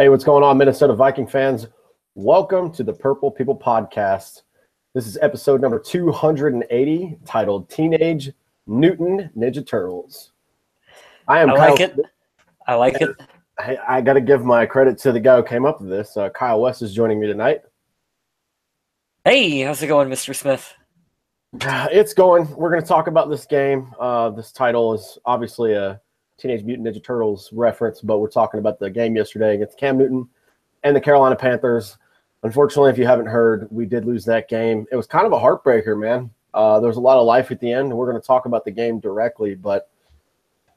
Hey, what's going on, Minnesota Viking fans? Welcome to the Purple People Podcast. This is episode number 280, titled Teenage Mutant Ninja Turtles. I like it. I like it. I got to give my credit to the guy who came up with this. Kyle West is joining me tonight. Hey, how's it going, Mr. Smith? It's going. We're going to talk about this game. This title is obviously a Teenage Mutant Ninja Turtles reference, but we're talking about the game yesterday against Cam Newton and the Carolina Panthers. Unfortunately, if you haven't heard, we did lose that game. It was kind of a heartbreaker, man. There was a lot of life at the end. We're going to talk about the game directly, but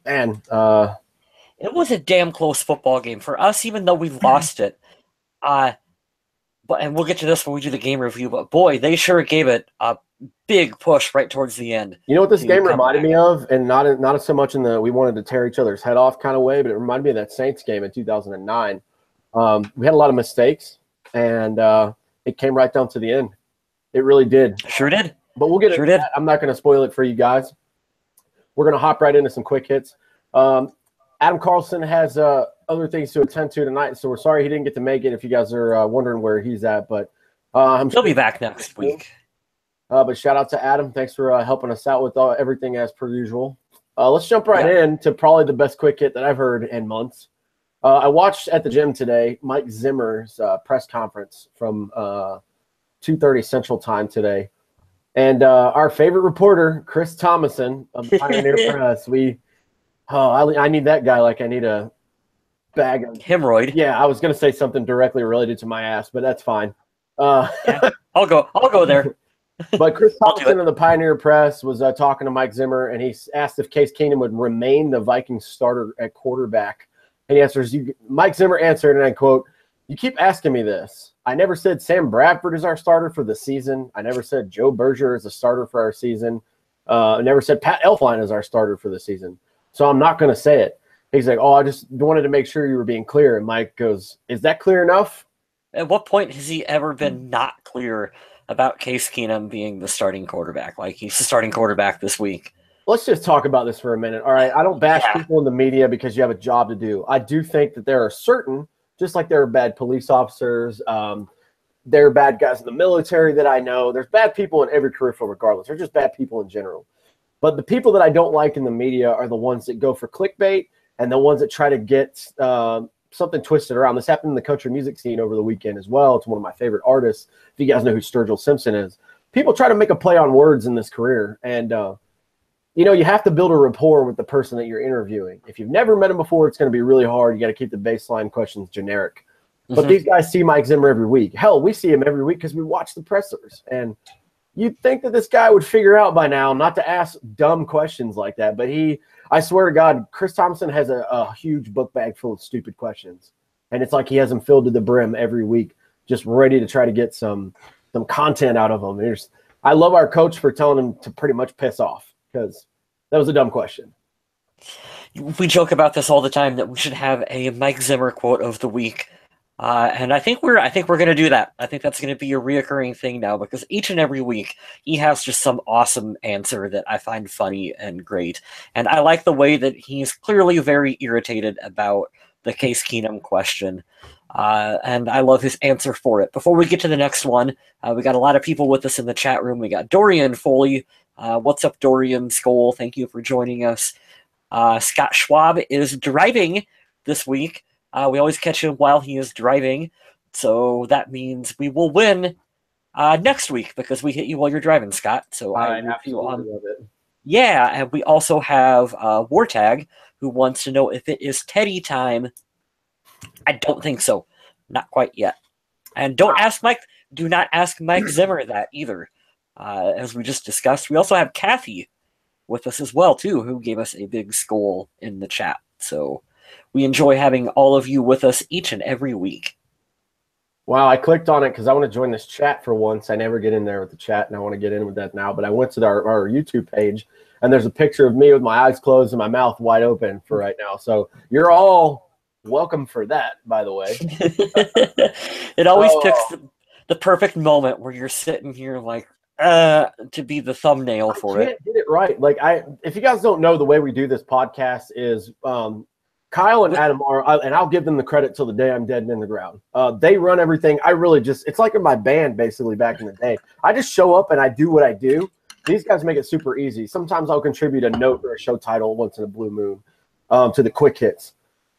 man, it was a damn close football game for us, even though we lost it. And we'll get to this when we do the game review. But boy, they sure gave it a big push right towards the end. You know what this game reminded me of, and not so much in the we wanted to tear each other's head off kind of way, but it reminded me of that Saints game in 2009. We had a lot of mistakes, and it came right down to the end. It really did. Sure did. But we'll get into that. I'm not going to spoil it for you guys. We're going to hop right into some quick hits. Adam Carlson has other things to attend to tonight, so we're sorry he didn't get to make it if you guys are wondering where he's at. But he'll be back next week. But shout out to Adam. Thanks for helping us out with everything as per usual. Let's jump right into probably the best quick hit that I've heard in months. I watched at the gym today Mike Zimmer's press conference from 2:30 Central Time today. And our favorite reporter, Chris Thomason of the Pioneer Press, I need that guy like I need a bag of hemorrhoid. Yeah, I was going to say something directly related to my ass, but that's fine. I'll go there. But Chris Thompson of the Pioneer Press was talking to Mike Zimmer, and he asked if Case Keenum would remain the Vikings starter at quarterback. And he answers, Mike Zimmer answered, and I quote, "You keep asking me this. I never said Sam Bradford is our starter for the season. I never said Joe Berger is a starter for our season. I never said Pat Elflein is our starter for the season. So I'm not going to say it." He's like, "Oh, I just wanted to make sure you were being clear." And Mike goes, "Is that clear enough?" At what point has he ever been not clear about Case Keenum being the starting quarterback? Like, he's the starting quarterback this week. Let's just talk about this for a minute. All right, I don't bash people in the media because you have a job to do. I do think that there are certain, just like there are bad police officers, there are bad guys in the military that I know. There's bad people in every career field regardless. They're just bad people in general. But the people that I don't like in the media are the ones that go for clickbait and the ones that try to get something twisted around. This happened in the country music scene over the weekend as well. It's one of my favorite artists. If you guys know who Sturgill Simpson is, people try to make a play on words in this career. And, you have to build a rapport with the person that you're interviewing. If you've never met him before, it's going to be really hard. You got to keep the baseline questions generic. But these guys see Mike Zimmer every week. Hell, we see him every week because we watch the pressers. And you'd think that this guy would figure out by now not to ask dumb questions like that. But I swear to God, Chris Thompson has a huge book bag full of stupid questions. And it's like he has them filled to the brim every week, just ready to try to get some content out of them. I love our coach for telling him to pretty much piss off because that was a dumb question. We joke about this all the time that we should have a Mike Zimmer quote of the week. And I think we're going to do that. I think that's going to be a reoccurring thing now because each and every week he has just some awesome answer that I find funny and great. And I like the way that he's clearly very irritated about the Case Keenum question. And I love his answer for it. Before we get to the next one, we got a lot of people with us in the chat room. We got Dorian Foley. What's up, Dorian Skoll? Thank you for joining us. Scott Schwab is driving this week. We always catch him while he is driving, so that means we will win next week because we hit you while you're driving, Scott. So I love it. Yeah, and we also have Wartag, who wants to know if it is Teddy time. I don't think so, not quite yet. And do not ask Mike Zimmer that either. As we just discussed, we also have Kathy with us as well too, who gave us a big skull in the chat. So we enjoy having all of you with us each and every week. Wow, I clicked on it because I want to join this chat for once. I never get in there with the chat, and I want to get in with that now. But I went to our YouTube page, and there's a picture of me with my eyes closed and my mouth wide open for right now. So you're all welcome for that, by the way. It always picks the perfect moment where you're sitting here like, to be the thumbnail for it. I can't get it right. Like if you guys don't know, the way we do this podcast is Kyle and Adam are, and I'll give them the credit till the day I'm dead and in the ground. They run everything. I really just, it's like in my band basically back in the day. I just show up and I do what I do. These guys make it super easy. Sometimes I'll contribute a note or a show title once in a blue moon to the quick hits.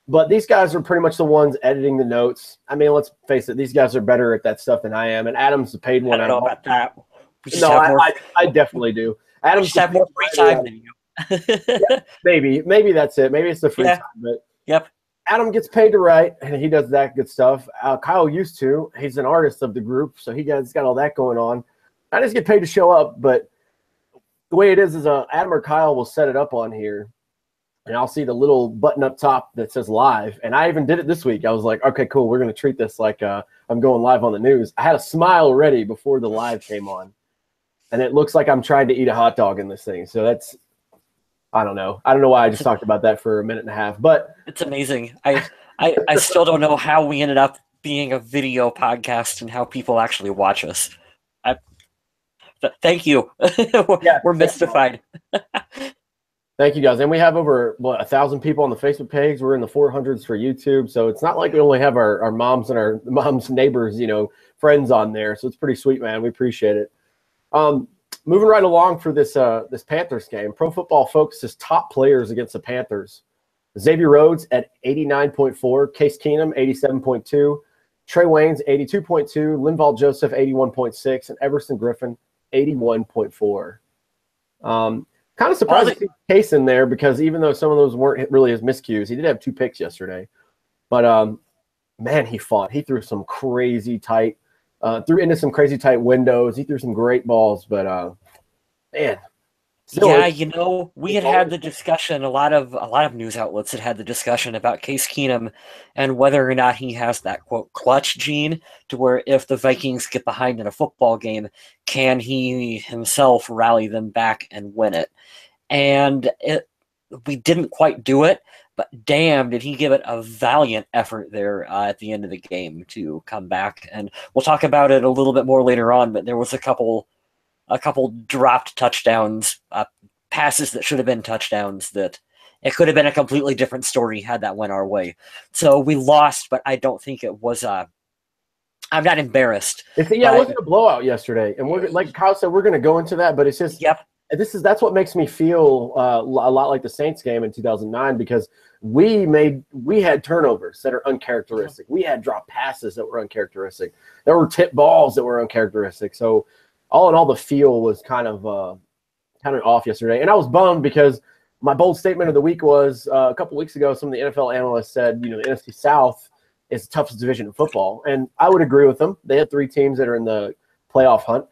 But these guys are pretty much the ones editing the notes. I mean, let's face it, these guys are better at that stuff than I am. And Adam's the paid one. I don't know about that. No, I definitely do. Adam's just have more free time than you. Yeah, maybe that's it. Maybe it's the free time. But yep. Adam gets paid to write, and he does that good stuff. Kyle used to. He's an artist of the group, so he's got all that going on. I just get paid to show up, but the way it is Adam or Kyle will set it up on here, and I'll see the little button up top that says live. And I even did it this week. I was like, okay, cool. We're going to treat this like I'm going live on the news. I had a smile ready before the live came on, and it looks like I'm trying to eat a hot dog in this thing. So that's – I don't know. I don't know why I just talked about that for a minute and a half, but it's amazing. I still don't know how we ended up being a video podcast and how people actually watch us. Thank you. We're mystified. Thank you guys. And we have over 1,000 people on the Facebook page. We're in the 400s for YouTube. So it's not like we only have our moms and our moms' neighbors, friends on there. So it's pretty sweet, man. We appreciate it. Moving right along for this Panthers game, Pro Football Focus's top players against the Panthers. Xavier Rhodes at 89.4, Case Keenum 87.2, Trey Waynes 82.2, Linval Joseph 81.6, and Everson Griffin 81.4. Kind of surprised to see Case in there because even though some of those weren't really his miscues, he did have 2 picks yesterday. But, man, he fought. He threw some crazy tight threw into some crazy tight windows. He threw some great balls, but man. We had the discussion. A lot of news outlets had the discussion about Case Keenum and whether or not he has that quote clutch gene to where if the Vikings get behind in a football game, can he himself rally them back and win it? And we didn't quite do it. But damn, did he give it a valiant effort there at the end of the game to come back. And we'll talk about it a little bit more later on, but there was a couple dropped touchdowns, passes that should have been touchdowns that it could have been a completely different story had that went our way. So we lost, but I don't think it was I'm not embarrassed. It wasn't a blowout yesterday. And we're like Kyle said, we're going to go into that, but it's just that's what makes me feel a lot like the Saints game in 2009 because we had turnovers that are uncharacteristic. We had drop passes that were uncharacteristic. There were tip balls that were uncharacteristic. So all in all, the feel was kind of off yesterday, and I was bummed because my bold statement of the week was a couple weeks ago. Some of the NFL analysts said, the NFC South is the toughest division in football, and I would agree with them. They had 3 teams that are in the playoff hunt,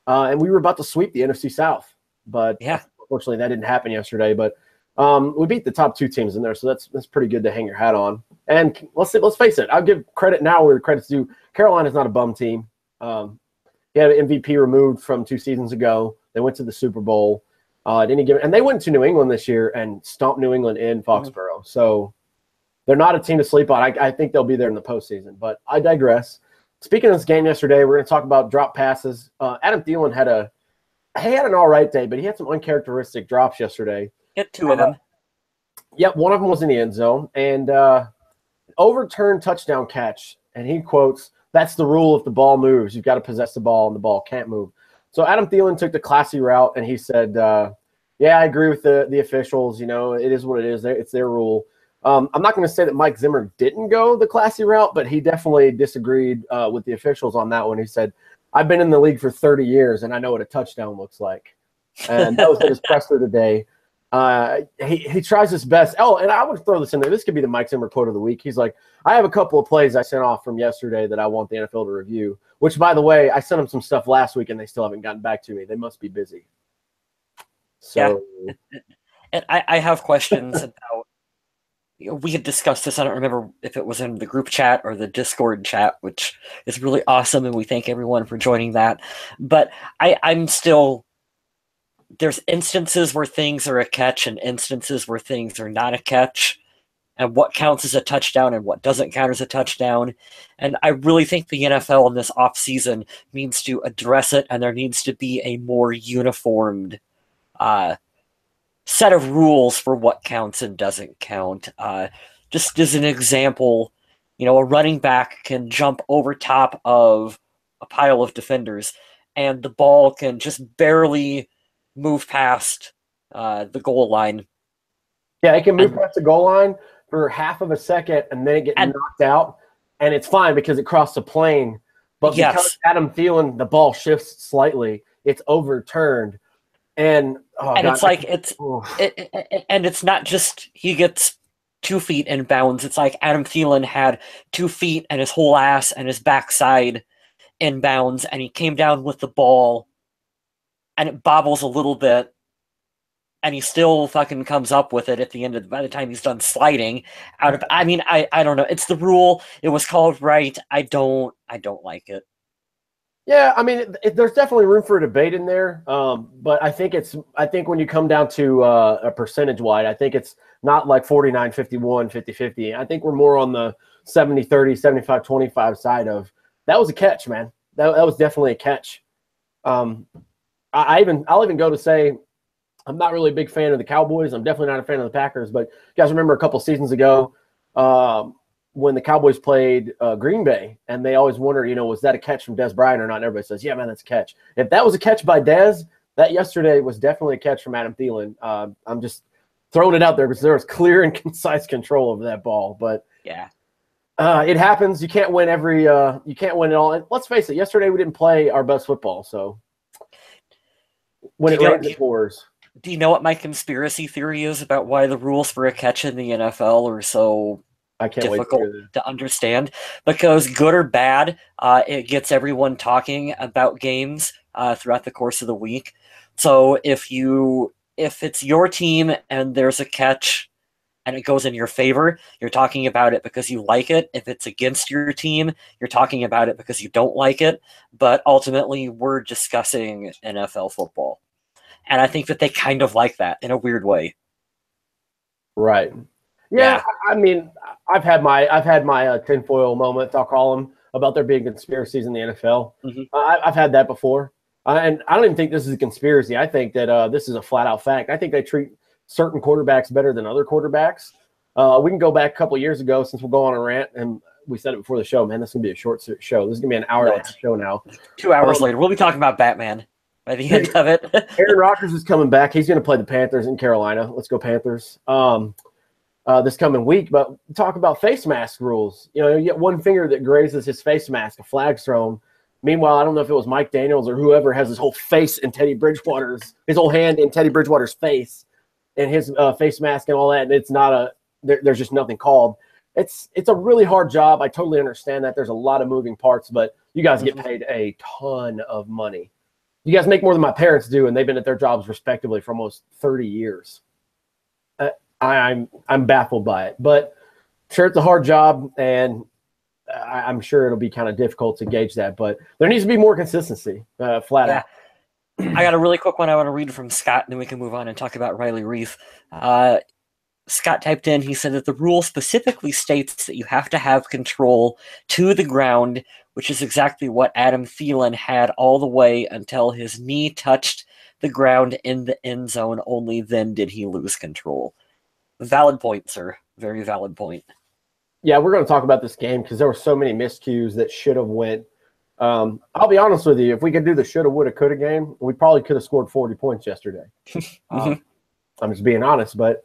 and we were about to sweep the NFC South. But unfortunately, that didn't happen yesterday. But we beat the top 2 teams in there, so that's pretty good to hang your hat on. And let's face it, I'll give credit now where credit's due. Carolina's not a bum team. He had an MVP removed from 2 seasons ago. They went to the Super Bowl. And they went to New England this year and stomped New England in Foxborough. Mm-hmm. So they're not a team to sleep on. I think they'll be there in the postseason. But I digress. Speaking of this game yesterday, we're going to talk about drop passes. Adam Thielen had an all right day, but he had some uncharacteristic drops yesterday. He had 2 of them. Yep, one of them was in the end zone. And overturned touchdown catch. And he quotes, "That's the rule if the ball moves. You've got to possess the ball, and the ball can't move." So Adam Thielen took the classy route, and he said, yeah, I agree with the officials. It is what it is. It's their rule. I'm not going to say that Mike Zimmer didn't go the classy route, but he definitely disagreed with the officials on that one. He said, I've been in the league for 30 years, and I know what a touchdown looks like. And that was at his presser today. He tries his best. Oh, and I would throw this in there. This could be the Mike Zimmer quote of the week. He's like, I have a couple of plays I sent off from yesterday that I want the NFL to review, which, by the way, I sent them some stuff last week, and they still haven't gotten back to me. They must be busy. So, and I have questions about – we had discussed this. I don't remember if it was in the group chat or the Discord chat, which is really awesome, and we thank everyone for joining that. But I'm still – there's instances where things are a catch and instances where things are not a catch, and what counts as a touchdown and what doesn't count as a touchdown. And I really think the NFL in this offseason needs to address it, and there needs to be a more uniformed set of rules for what counts and doesn't count. just as an example, a running back can jump over top of a pile of defenders, and the ball can just barely move past the goal line. Yeah, it can move past the goal line for half of a second, and then it gets knocked out, and it's fine because it crossed the plane. But because Adam Thielen, the ball shifts slightly, it's overturned. And it's like and it's not just he gets 2 feet in bounds. It's like Adam Thielen had 2 feet and his whole ass and his backside in bounds, and he came down with the ball, and it bobbles a little bit, and he still fucking comes up with it at the end by the time he's done sliding out of. I mean, I don't know. It's the rule. It was called right. I don't like it. Yeah, I mean, there's definitely room for a debate in there, but I think when you come down to a percentage-wide, I think it's not like 49-51, 50-50. I think we're more on the 70-30, 75-25 side of that was a catch, man. That was definitely a catch. I'll even go to say I'm not really a big fan of the Cowboys. I'm definitely not a fan of the Packers, but you guys remember a couple seasons ago when the Cowboys played Green Bay, and they always wondered, was that a catch from Dez Bryant or not? And everybody says, yeah, man, that's a catch. If that was a catch by Dez, that yesterday was definitely a catch from Adam Thielen. I'm just throwing it out there because there was clear and concise control over that ball. But yeah, it happens. You can't win you can't win it all. And let's face it, yesterday we didn't play our best football. So when it rains, it pours. Do you know what my conspiracy theory is about why the rules for a catch in the NFL are so difficult to understand? Because good or bad, it gets everyone talking about games throughout the course of the week. So if it's your team and there's a catch and it goes in your favor, you're talking about it because you like it. If it's against your team, you're talking about it because you don't like it. But ultimately, we're discussing NFL football. And I think that they kind of like that in a weird way. Right. Yeah. I mean, I've had my tinfoil moments, I'll call them, about there being conspiracies in the NFL. Mm-hmm. I've had that before. And I don't even think this is a conspiracy. I think that this is a flat-out fact. I think they treat certain quarterbacks better than other quarterbacks. We can go back a couple of years ago since we'll go on a rant, and we said it before the show, man, this is going to be a short show. This is going to be an hour and a half show now. 2 hours later, we'll be talking about Batman by the end of it. Aaron Rodgers is coming back. He's going to play the Panthers in Carolina. Let's go Panthers. This coming week, but talk about face mask rules. You get one finger that grazes his face mask, a flag's thrown. Meanwhile, I don't know if it was Mike Daniels or whoever has his whole face in his whole hand in Teddy Bridgewater's face and his face mask and all that. And it's not there's just nothing called. It's a really hard job. I totally understand that. There's a lot of moving parts, but you guys get paid a ton of money. You guys make more than my parents do, and they've been at their jobs respectively for almost 30 years. I'm baffled by it, but sure, it's a hard job, and I'm sure it'll be kind of difficult to gauge that, but there needs to be more consistency, flat out. I got a really quick one I want to read from Scott, and then we can move on and talk about Riley Reef. Scott typed in, he said that the rule specifically states that you have to have control to the ground, which is exactly what Adam Thielen had all the way until his knee touched the ground in the end zone. Only then did he lose control. Valid point, sir. Very valid point. Yeah, we're going to talk about this game because there were so many miscues that should have went. I'll be honest with you. If we could do the shoulda, woulda, coulda game, we probably could have scored 40 points yesterday. I'm just being honest, but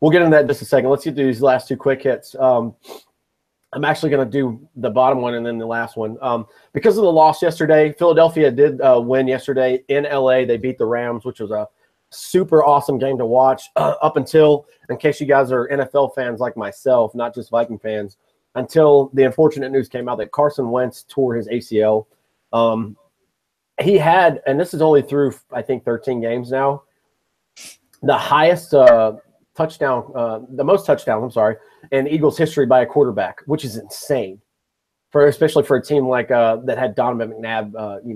we'll get into that in just a second. Let's get to these last two quick hits. I'm actually going to do the bottom one and then the last one. Because of the loss yesterday, Philadelphia did win yesterday in LA. They beat the Rams, which was a super awesome game to watch up until, in case you guys are NFL fans like myself, not just Viking fans, until the unfortunate news came out that Carson Wentz tore his ACL. He had, and this is only through, I think, 13 games now, the highest the most touchdowns, in Eagles history by a quarterback, which is insane, especially for a team like that had Donovan McNabb,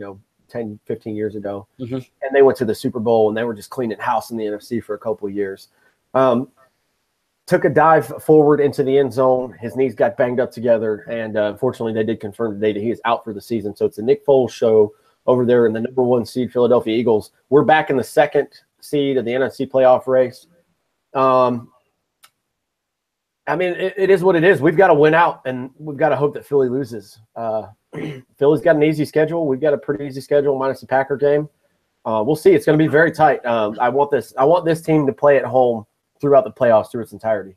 10, 15 years ago. And they went to the Super Bowl, and they were just cleaning house in the NFC for a couple of years. Took a dive forward into the end zone. His knees got banged up together, and unfortunately, they did confirm today that he is out for the season. So it's a Nick Foles show over there in the number 1 seed Philadelphia Eagles. We're back in the 2nd seed of the NFC playoff race. I mean, it is what it is. We've got to win out, and we've got to hope that Philly loses. Philly's got an easy schedule. We've got a pretty easy schedule minus the Packer game. We'll see. It's going to be very tight. I want this team to play at home throughout the playoffs through its entirety.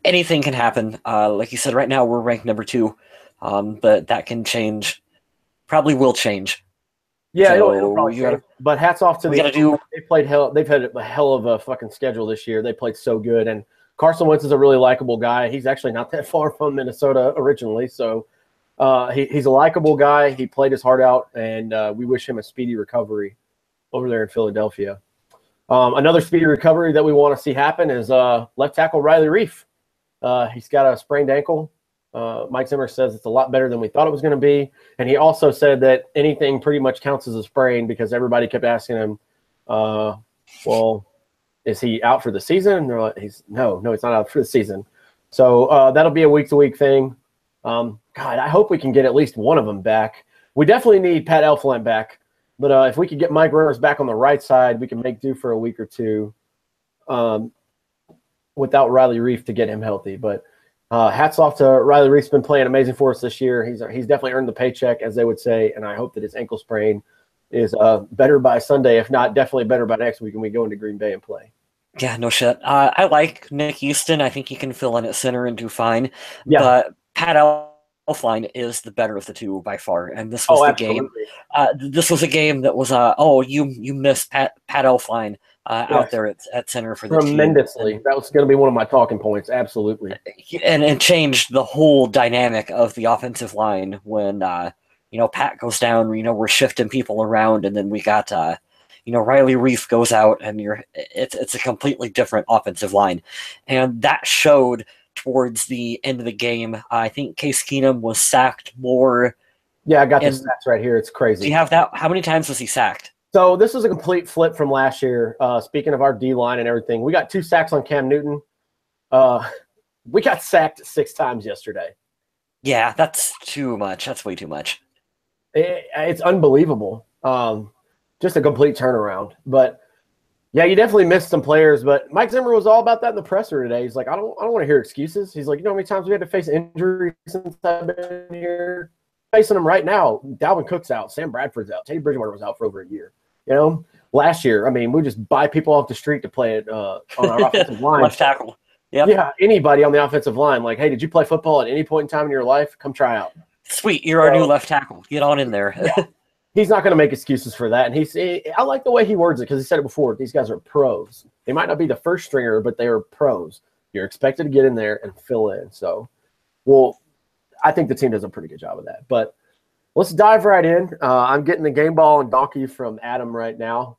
Anything can happen. Like you said, right now we're ranked number 2, but that can change. Probably will change. Yeah, so it'll probably change. But hats off to they've had a hell of a fucking schedule this year. They played so good, and Carson Wentz is a really likable guy. He's actually not that far from Minnesota originally, so he's a likable guy. He played his heart out, and we wish him a speedy recovery over there in Philadelphia. Another speedy recovery that we want to see happen is left tackle Riley Reif. He's got a sprained ankle. Mike Zimmer says it's a lot better than we thought it was going to be. And he also said that anything pretty much counts as a sprain because everybody kept asking him, well, is he out for the season? And they're like, no, he's not out for the season. So that'll be a week-to-week thing. God, I hope we can get at least one of them back. We definitely need Pat Elflein back. But if we could get Mike Rivers back on the right side, we can make do for a week or two without Riley Reif to get him healthy. But hats off to Riley Reif's been playing amazing for us this year. He's definitely earned the paycheck, as they would say, and I hope that his ankle sprain is better by Sunday. If not, definitely better by next week when we go into Green Bay and play. Yeah, no shit. I like Nick Houston. I think he can fill in at center and do fine. Yeah. But Pat Elflein is the better of the two by far, and this was the game. This was a game that was you missed Pat Elflein out there at center for the tremendously. That was going to be one of my talking points. Absolutely, and changed the whole dynamic of the offensive line when Pat goes down. We're shifting people around, and then we got Riley Reif goes out, and it's a completely different offensive line, and that showed towards the end of the game. I think Case Keenum was sacked more. Yeah, I got the stats right here. It's crazy. Do you have that? How many times was he sacked? So this was a complete flip from last year. Speaking of our D-line and everything, we got 2 sacks on Cam Newton. We got sacked 6 times yesterday. Yeah, that's too much. That's way too much. It's unbelievable. Just a complete turnaround. But yeah, you definitely missed some players. But Mike Zimmer was all about that in the presser today. He's like, I don't want to hear excuses. He's like, you know how many times we had to face injuries since I've been here? Facing them right now. Dalvin Cook's out. Sam Bradford's out. Teddy Bridgewater was out for over a year. Last year, I mean, we just buy people off the street to play it on our offensive line. Left tackle. Yep. Yeah, anybody on the offensive line. Like, hey, did you play football at any point in time in your life? Come try out. Sweet, you're our new left tackle. Get on in there. Yeah. He's not going to make excuses for that. And I like the way he words it because he said it before. These guys are pros. They might not be the first stringer, but they are pros. You're expected to get in there and fill in. So, I think the team does a pretty good job of that. But let's dive right in. I'm getting the game ball and donkey from Adam right now.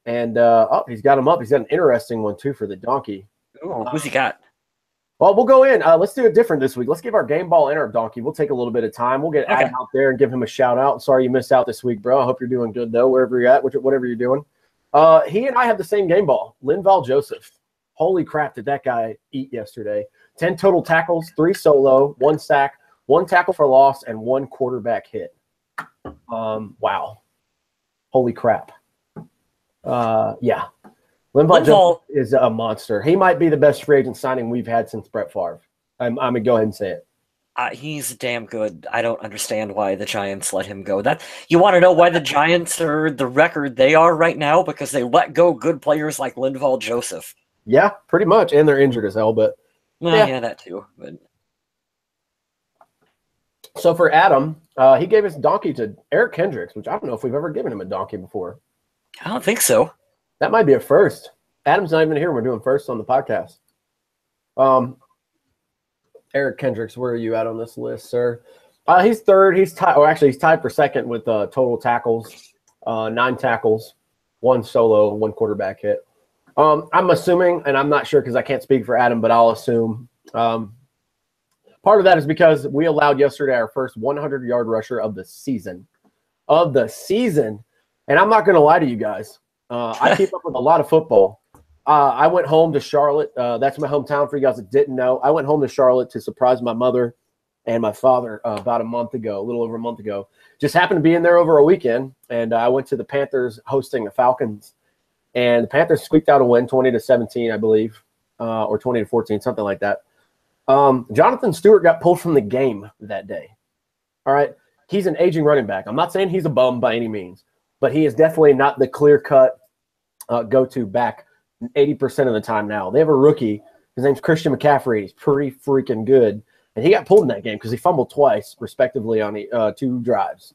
And, he's got him up. He's got an interesting one, too, for the donkey. Ooh, who's he got? Well, we'll go in. Let's do it different this week. Let's give our game ball and our donkey. We'll take a little bit of time. We'll get Adam out there and give him a shout-out. Sorry you missed out this week, bro. I hope you're doing good, though, wherever you're at, whatever you're doing. He and I have the same game ball, Linval Joseph. Holy crap, did that guy eat yesterday. 10 total tackles, 3 solo, 1 sack, 1 tackle for loss, and 1 quarterback hit. Wow. Holy crap. Yeah. Linval is a monster. He might be the best free agent signing we've had since Brett Favre. I'm going to go ahead and say it. He's damn good. I don't understand why the Giants let him go. You want to know why the Giants are the record they are right now? Because they let go good players like Linval Joseph. Yeah, pretty much. And they're injured as hell, but yeah, that too. But so for Adam, he gave his donkey to Erik Kendricks, which I don't know if we've ever given him a donkey before. I don't think so. That might be a first. Adam's not even here. We're doing first on the podcast. Erik Kendricks, where are you at on this list, sir? He's third. He's tied. Or actually, he's tied for second with total tackles, 9 tackles, 1 solo, 1 quarterback hit. I'm assuming, and I'm not sure because I can't speak for Adam, but I'll assume part of that is because we allowed yesterday our first 100-yard rusher of the season. And I'm not going to lie to you guys. I keep up with a lot of football. I went home to Charlotte. That's my hometown for you guys that didn't know. I went home to Charlotte to surprise my mother and my father about a little over a month ago. Just happened to be in there over a weekend, and I went to the Panthers hosting the Falcons. And the Panthers squeaked out a win, 20-17, I believe. or 20-14, something like that. Jonathan Stewart got pulled from the game that day. All right. He's an aging running back. I'm not saying he's a bum by any means, but he is definitely not the clear-cut go-to back 80% of the time now. They have a rookie. His name's Christian McCaffrey. He's pretty freaking good. And he got pulled in that game because he fumbled twice, respectively, on 2 drives.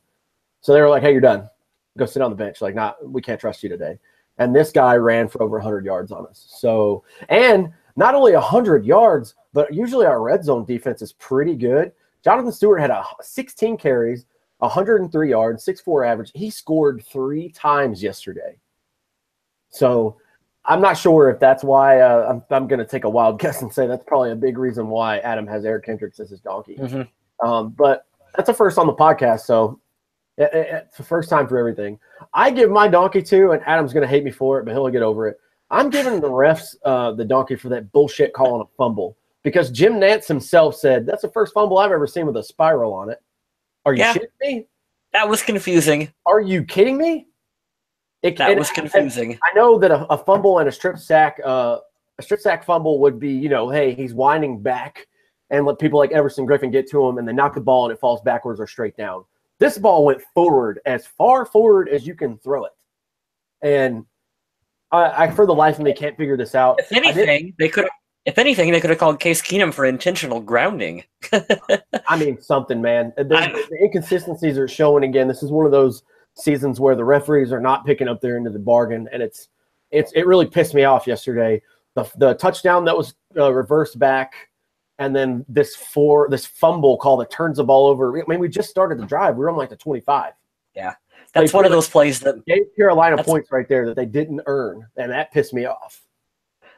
So they were like, hey, you're done. Go sit on the bench. Like, nah, we can't trust you today. And this guy ran for over 100 yards on us. So, and not only 100 yards, but usually our red zone defense is pretty good. Jonathan Stewart had 16 carries, 103 yards, 6.4 average. He scored 3 times yesterday. So I'm not sure if that's why I'm going to take a wild guess and say that's probably a big reason why Adam has Erik Kendricks as his donkey. But that's a first on the podcast, so it's the first time for everything. I give my donkey to, and Adam's going to hate me for it, but he'll get over it. I'm giving the refs the donkey for that bullshit calling a fumble. Because Jim Nantz himself said, that's the first fumble I've ever seen with a spiral on it. Are you shitting me? That was confusing. Are you kidding me? That was confusing. I know that a fumble and a strip sack fumble would be, hey, he's winding back and let people like Everson Griffin get to him and they knock the ball and it falls backwards or straight down. This ball went forward, as far forward as you can throw it. And I for the life of me, can't figure this out. If anything, they could have called Case Keenum for intentional grounding. I mean, something, man. The inconsistencies are showing again. This is one of those seasons where the referees are not picking up their end of the bargain, and it really pissed me off yesterday. The touchdown that was reversed back, and then this fumble call that turns the ball over. I mean, we just started the drive. We were on like the 25. Yeah, that's one of those plays that gave Carolina points right there that they didn't earn, and that pissed me off.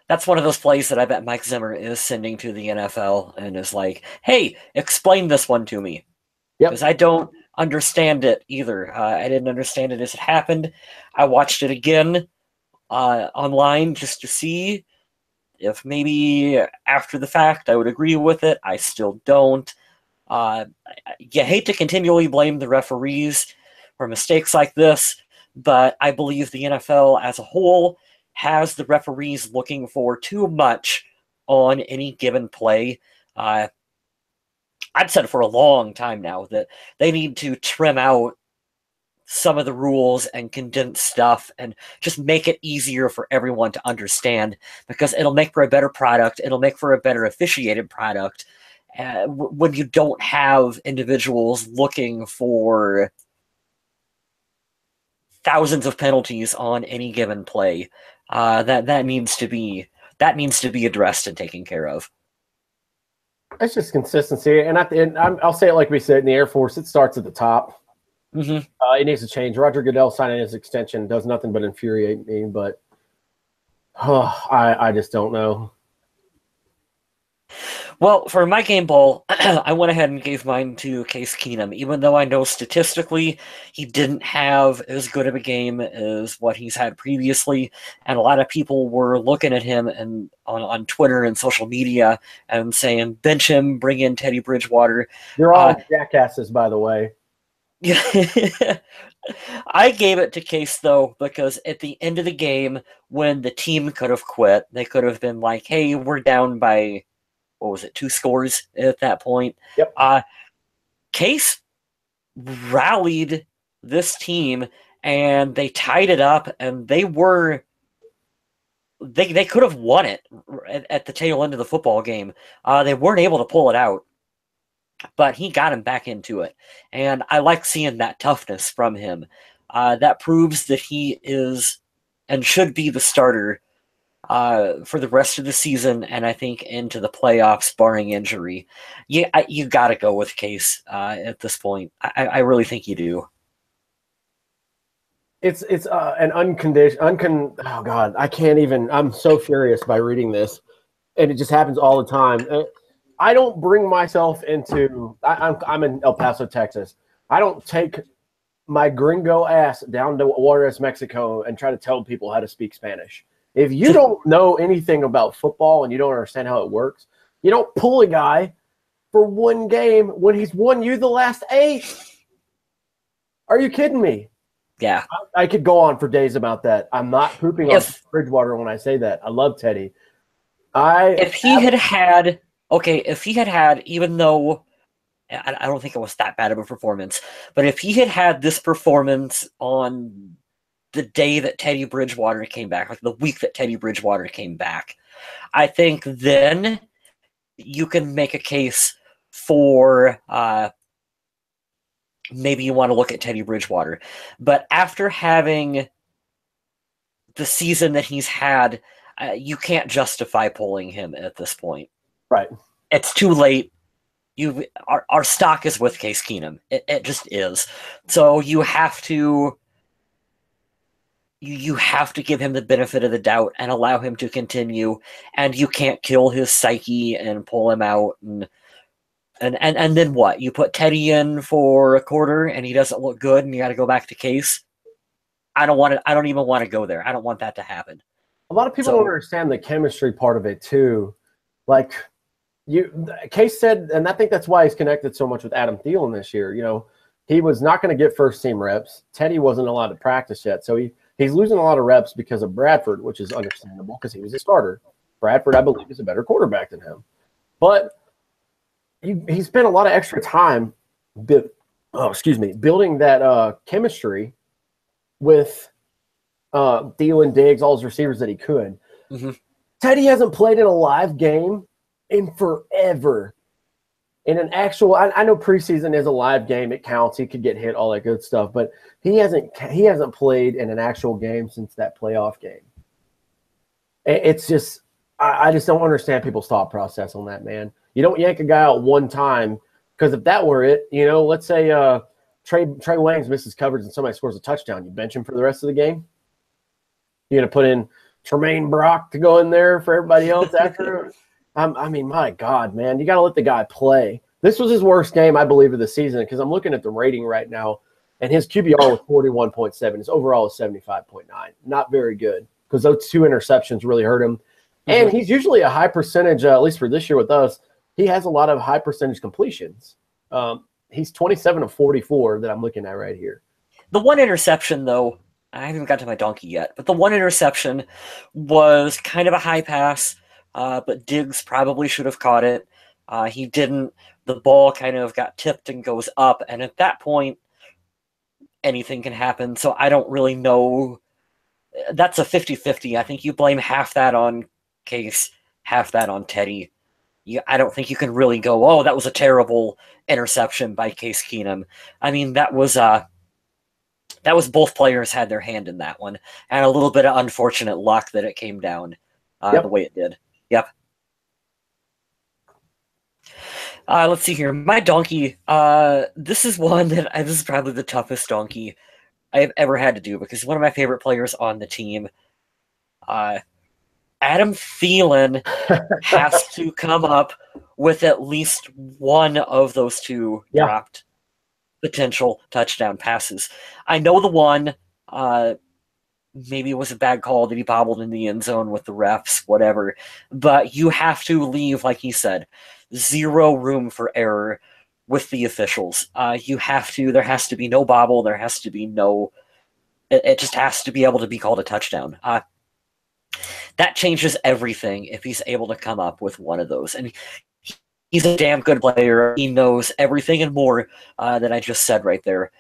That's one of those plays that I bet Mike Zimmer is sending to the NFL and is like, hey, explain this one to me. Because I don't understand it either. I didn't understand it as it happened. I watched it again online just to see if maybe after the fact I would agree with it. I still don't. You hate to continually blame the referees for mistakes like this, but I believe the NFL as a whole has the referees looking for too much on any given play. I've said for a long time now that they need to trim out some of the rules and condense stuff and just make it easier for everyone to understand, because it'll make for a better product. It'll make for a better officiated product when you don't have individuals looking for thousands of penalties on any given play. That needs to be addressed and taken care of. It's just consistency, and at the end, I'll say it like we said in the Air Force: it starts at the top. It needs to change. Roger Goodell signing his extension does nothing but infuriate me, but I just don't know. Well, for my game ball, I went ahead and gave mine to Case Keenum, even though I know statistically he didn't have as good of a game as what he's had previously, and a lot of people were looking at him and on Twitter and social media and saying, bench him, bring in Teddy Bridgewater. You're all jackasses, by the way. I gave it to Case, though, because at the end of the game, when the team could have quit, they could have been like, hey, we're down by 2 scores at that point. Case rallied this team and they tied it up, and they could have won it at the tail end of the football game. They weren't able to pull it out, but he got him back into it, and I like seeing that toughness from him. That proves that he is and should be the starter for the rest of the season, and I think into the playoffs, barring injury. You got to go with Case at this point. I really think you do. It's an unconditional. Oh God, I can't even. I'm so furious by reading this, and it just happens all the time. I don't bring myself into. I'm in El Paso, Texas. I don't take my gringo ass down to Juarez, Mexico, and try to tell people how to speak Spanish. If you don't know anything about football and you don't understand how it works, you don't pull a guy for one game when he's won you the last 8. Are you kidding me? Yeah. I could go on for days about that. I'm not pooping on Bridgewater when I say that. I love Teddy. If he had had, even though I don't think it was that bad of a performance, but if he had had this performance on the day that Teddy Bridgewater came back, like the week that Teddy Bridgewater came back, I think then you can make a case for maybe you want to look at Teddy Bridgewater. But after having the season that he's had, you can't justify pulling him at this point. Right. It's too late. Our stock is with Case Keenum. It just is. So you have to give him the benefit of the doubt and allow him to continue. And you can't kill his psyche and pull him out. And then what? You put Teddy in for a quarter and he doesn't look good, and you got to go back to Case. I don't even want to go there. I don't want that to happen. A lot of people don't understand the chemistry part of it too. Like Case said, and I think that's why he's connected so much with Adam Thielen this year. You know, he was not going to get first team reps. Teddy wasn't allowed to practice yet, so he's losing a lot of reps because of Bradford, which is understandable because he was a starter. Bradford, I believe, is a better quarterback than him, but he spent a lot of extra time building that chemistry with Thielen, Diggs, all his receivers that he could. Mm-hmm. Teddy hasn't played in a live game in forever. In an actual, I know preseason is a live game; it counts. He could get hit, all that good stuff. But he hasn't played in an actual game since that playoff game. It's just, I just don't understand people's thought process on that, man. You don't yank a guy out one time, because if that were it, you know, let's say Trey Waynes misses coverage and somebody scores a touchdown, you bench him for the rest of the game. You're gonna put in Tremaine Brock to go in there for everybody else after. I mean, my God, man, you got to let the guy play. This was his worst game, I believe, of the season, because I'm looking at the rating right now, and his QBR was 41.7. His overall is 75.9. Not very good, because those 2 interceptions really hurt him. And he's usually a high percentage, at least for this year with us, he has a lot of high percentage completions. He's 27 of 44 that I'm looking at right here. The one interception, though, I haven't got to my donkey yet, but the one interception was kind of a high pass. But Diggs probably should have caught it. He didn't. The ball kind of got tipped and goes up, and at that point, anything can happen. So I don't really know. That's a 50-50. I think you blame half that on Case, half that on Teddy. I don't think you can really go, oh, that was a terrible interception by Case Keenum. I mean, that was both players had their hand in that one, and a little bit of unfortunate luck that it came down the way it did. Yep. Let's see here. My donkey. This is one that this is probably the toughest donkey I've ever had to do, because one of my favorite players on the team, Adam Thielen, has to come up with at least one of those 2 dropped potential touchdown passes. I know the one. Maybe it was a bad call that he bobbled in the end zone with the refs, whatever. But you have to leave, like he said, 0 room for error with the officials. There has to be no bobble. There has to be no, it just has to be able to be called a touchdown. That changes everything if he's able to come up with one of those. And he's a damn good player. He knows everything and more that I just said right there.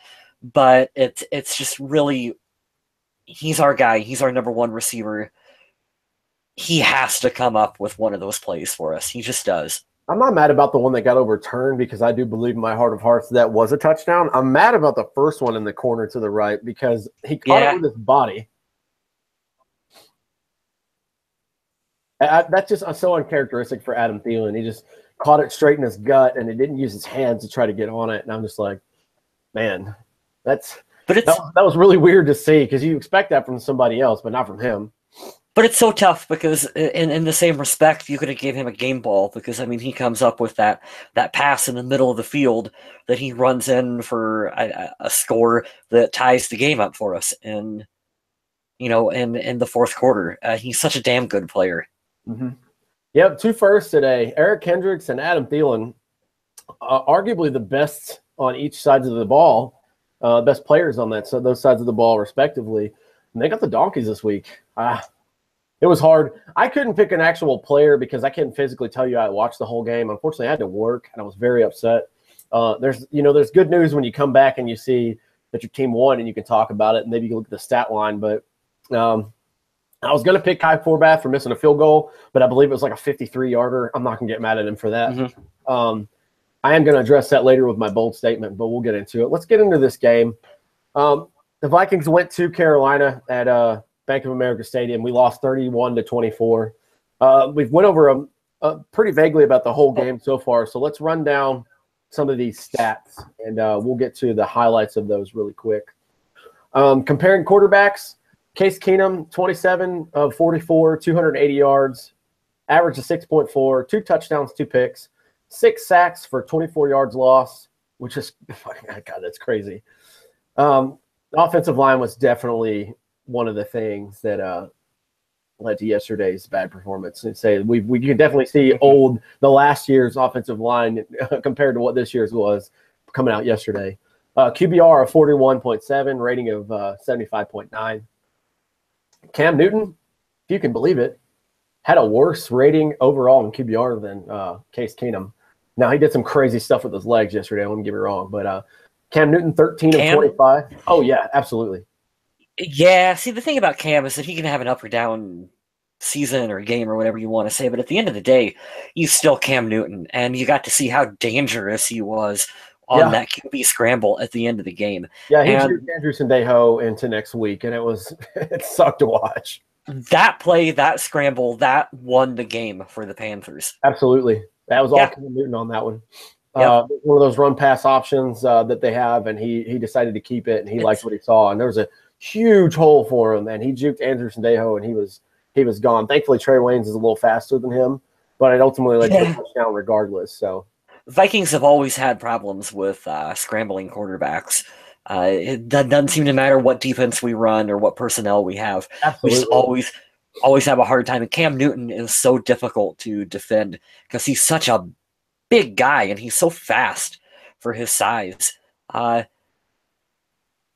But it's just really, he's our guy. He's our number 1 receiver. He has to come up with one of those plays for us. He just does. I'm not mad about the one that got overturned, because I do believe in my heart of hearts that was a touchdown. I'm mad about the first one in the corner to the right, because he caught it with his body. That's just so uncharacteristic for Adam Thielen. He just caught it straight in his gut, and he didn't use his hands to try to get on it. And I'm just like, man, that was really weird to see, because you expect that from somebody else, but not from him. But it's so tough, because in the same respect, you could have gave him a game ball, because, I mean, he comes up with that pass in the middle of the field that he runs in for a score that ties the game up for us in the fourth quarter. He's such a damn good player. Mm-hmm. Yep, 2 firsts today. Erik Kendricks and Adam Thielen, arguably the best on each side of the ball, best players on those sides of the ball, respectively. And they got the donkeys this week. It It was hard. I couldn't pick an actual player because I couldn't physically tell you I watched the whole game. Unfortunately, I had to work, and I was very upset. There's good news when you come back and you see that your team won, and you can talk about it, and maybe you can look at the stat line. But I was going to pick Kai Forbath for missing a field goal, but I believe it was like a 53-yarder. I'm not going to get mad at him for that. I am going to address that later with my bold statement, but we'll get into it. Let's get into this game. The Vikings went to Carolina at Bank of America Stadium. We lost 31-24. We've went over pretty vaguely about the whole game so far, so let's run down some of these stats, and we'll get to the highlights of those really quick. Comparing quarterbacks, Case Keenum, 27 of 44, 280 yards, average of 6.4, 2 touchdowns, 2 picks, 6 sacks for 24 yards lost, which is – God, that's crazy. The offensive line was definitely one of the things that led to yesterday's bad performance. And say we can definitely see the last year's offensive line compared to what this year's was coming out yesterday. QBR of 41.7, rating of 75.9. Cam Newton, if you can believe it, had a worse rating overall in QBR than Case Keenum. Now, he did some crazy stuff with his legs yesterday, don't get me wrong, but Cam Newton, 13 of 25. Oh, yeah, absolutely. Yeah, see, the thing about Cam is that he can have an up or down season or game or whatever you want to say, but at the end of the day, he's still Cam Newton, and you got to see how dangerous he was on that QB scramble at the end of the game. Yeah, he drew Andrews and Deho into next week, and it sucked to watch. That play, that scramble, that won the game for the Panthers. Absolutely. That was all Cam Newton on that one. One of those run-pass options that they have, and he decided to keep it, and he liked what he saw. And there was a huge hole for him, and he juked Andrews and Deho, and he was gone. Thankfully, Trey Waynes is a little faster than him, but it ultimately led to a touchdown regardless. So Vikings have always had problems with scrambling quarterbacks. It doesn't seem to matter what defense we run or what personnel we have. Absolutely. We just always have a hard time. And Cam Newton is so difficult to defend because he's such a big guy and he's so fast for his size. I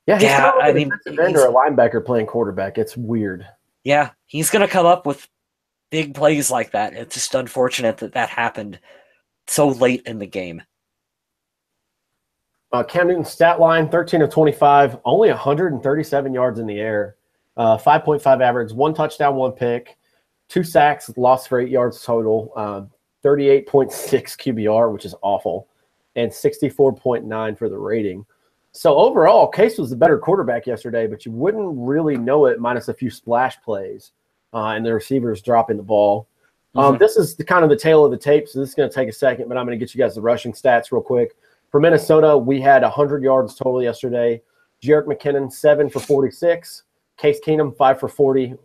mean, a defender or a linebacker playing quarterback. It's weird. Yeah, he's going to come up with big plays like that. It's just unfortunate that happened so late in the game. Cam Newton's stat line, 13 of 25, only 137 yards in the air, 5.5 average, 1 touchdown, 1 pick, 2 sacks, lost for 8 yards total, 38.6 QBR, which is awful, and 64.9 for the rating. So overall, Case was the better quarterback yesterday, but you wouldn't really know it minus a few splash plays and the receivers dropping the ball. This is kind of the tail of the tape, so this is going to take a second, but I'm going to get you guys the rushing stats real quick. For Minnesota, we had 100 yards total yesterday. Jerick McKinnon, 7 for 46. Case Keenum, 5 for 40.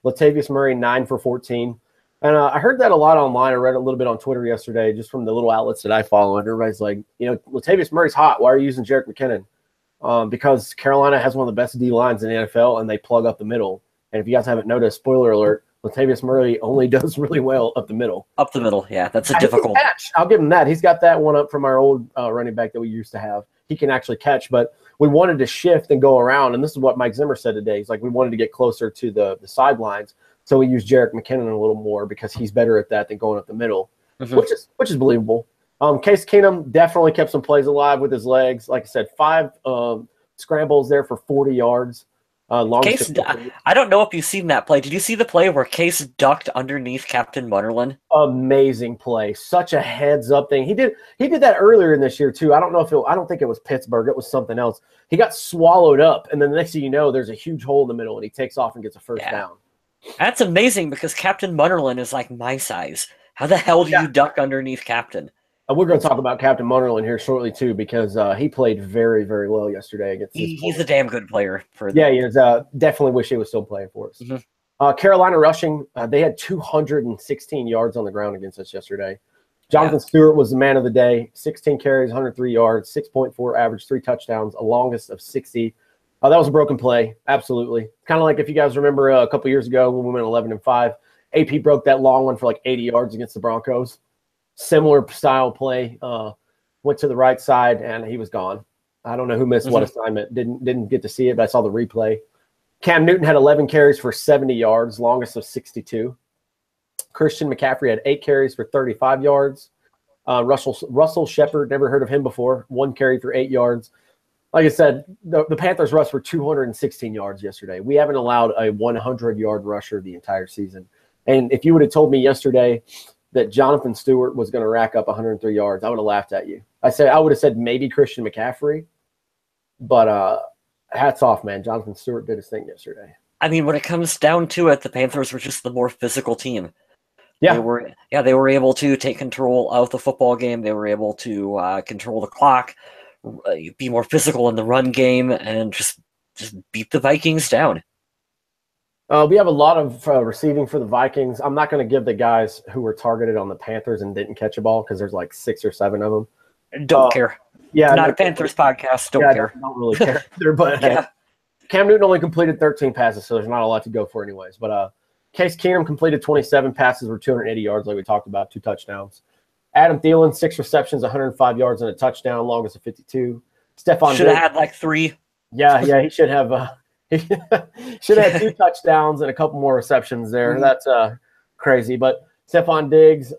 Latavius Murray, 9 for 14. And I heard that a lot online. I read a little bit on Twitter yesterday, just from the little outlets that I follow. And everybody's like, Latavius Murray's hot. Why are you using Jerick McKinnon? Because Carolina has one of the best D lines in the NFL, and they plug up the middle. And if you guys haven't noticed, spoiler alert, Latavius Murray only does really well up the middle. Up the middle, yeah. That's a difficult catch. I'll give him that. He's got that one up from our old running back that we used to have. He can actually catch, but we wanted to shift and go around, and this is what Mike Zimmer said today. He's like, we wanted to get closer to the sidelines, so we used Jerick McKinnon a little more because he's better at that than going up the middle, which is believable. Case Keenum definitely kept some plays alive with his legs. Like I said, 5 scrambles there for 40 yards. Case, I don't know if you've seen that play. Did you see the play where Case ducked underneath Captain Munnerlyn? Amazing play. Such a heads-up thing. He did that earlier in this year, too. I don't think it was Pittsburgh. It was something else. He got swallowed up, and then the next thing you know, there's a huge hole in the middle, and he takes off and gets a first down. That's amazing because Captain Munnerlyn is like my size. How the hell do you duck underneath Captain? We're going to talk about Captain Munnerlyn here shortly, too, because he played very, very well yesterday against He's a damn good player. He is. Definitely wish he was still playing for us. Carolina rushing, they had 216 yards on the ground against us yesterday. Jonathan Stewart was the man of the day, 16 carries, 103 yards, 6.4 average, 3 touchdowns, a longest of 60. That was a broken play, absolutely. Kind of like if you guys remember a couple years ago when we went 11-5, AP broke that long one for like 80 yards against the Broncos. Similar style play, went to the right side, and he was gone. I don't know who missed what assignment. Didn't get to see it, but I saw the replay. Cam Newton had 11 carries for 70 yards, longest of 62. Christian McCaffrey had 8 carries for 35 yards. Russell Shepard, never heard of him before, 1 carry for 8 yards. Like I said, the Panthers rushed for 216 yards yesterday. We haven't allowed a 100-yard rusher the entire season. And if you would have told me yesterday that Jonathan Stewart was going to rack up 103 yards, I would have laughed at you. I would have said maybe Christian McCaffrey, but hats off, man. Jonathan Stewart did his thing yesterday. I mean, when it comes down to it, the Panthers were just the more physical team. Yeah. They were able to take control of the football game. They were able to control the clock, be more physical in the run game, and just beat the Vikings down. We have a lot of receiving for the Vikings. I'm not going to give the guys who were targeted on the Panthers and didn't catch a ball because there's like 6 or 7 of them. Don't care. Yeah, not a Panthers podcast. Don't care. Don't really care either. But Yeah. Cam Newton only completed 13 passes, so there's not a lot to go for anyways. But Case Keenum completed 27 passes for 280 yards, like we talked about, 2 touchdowns. Adam Thielen, 6 receptions, 105 yards and a touchdown, longest of 52. Stephon should have had like 3. Yeah, he should have. He should have had 2 touchdowns and a couple more receptions there. Mm-hmm. That's crazy. But Stephon Diggs,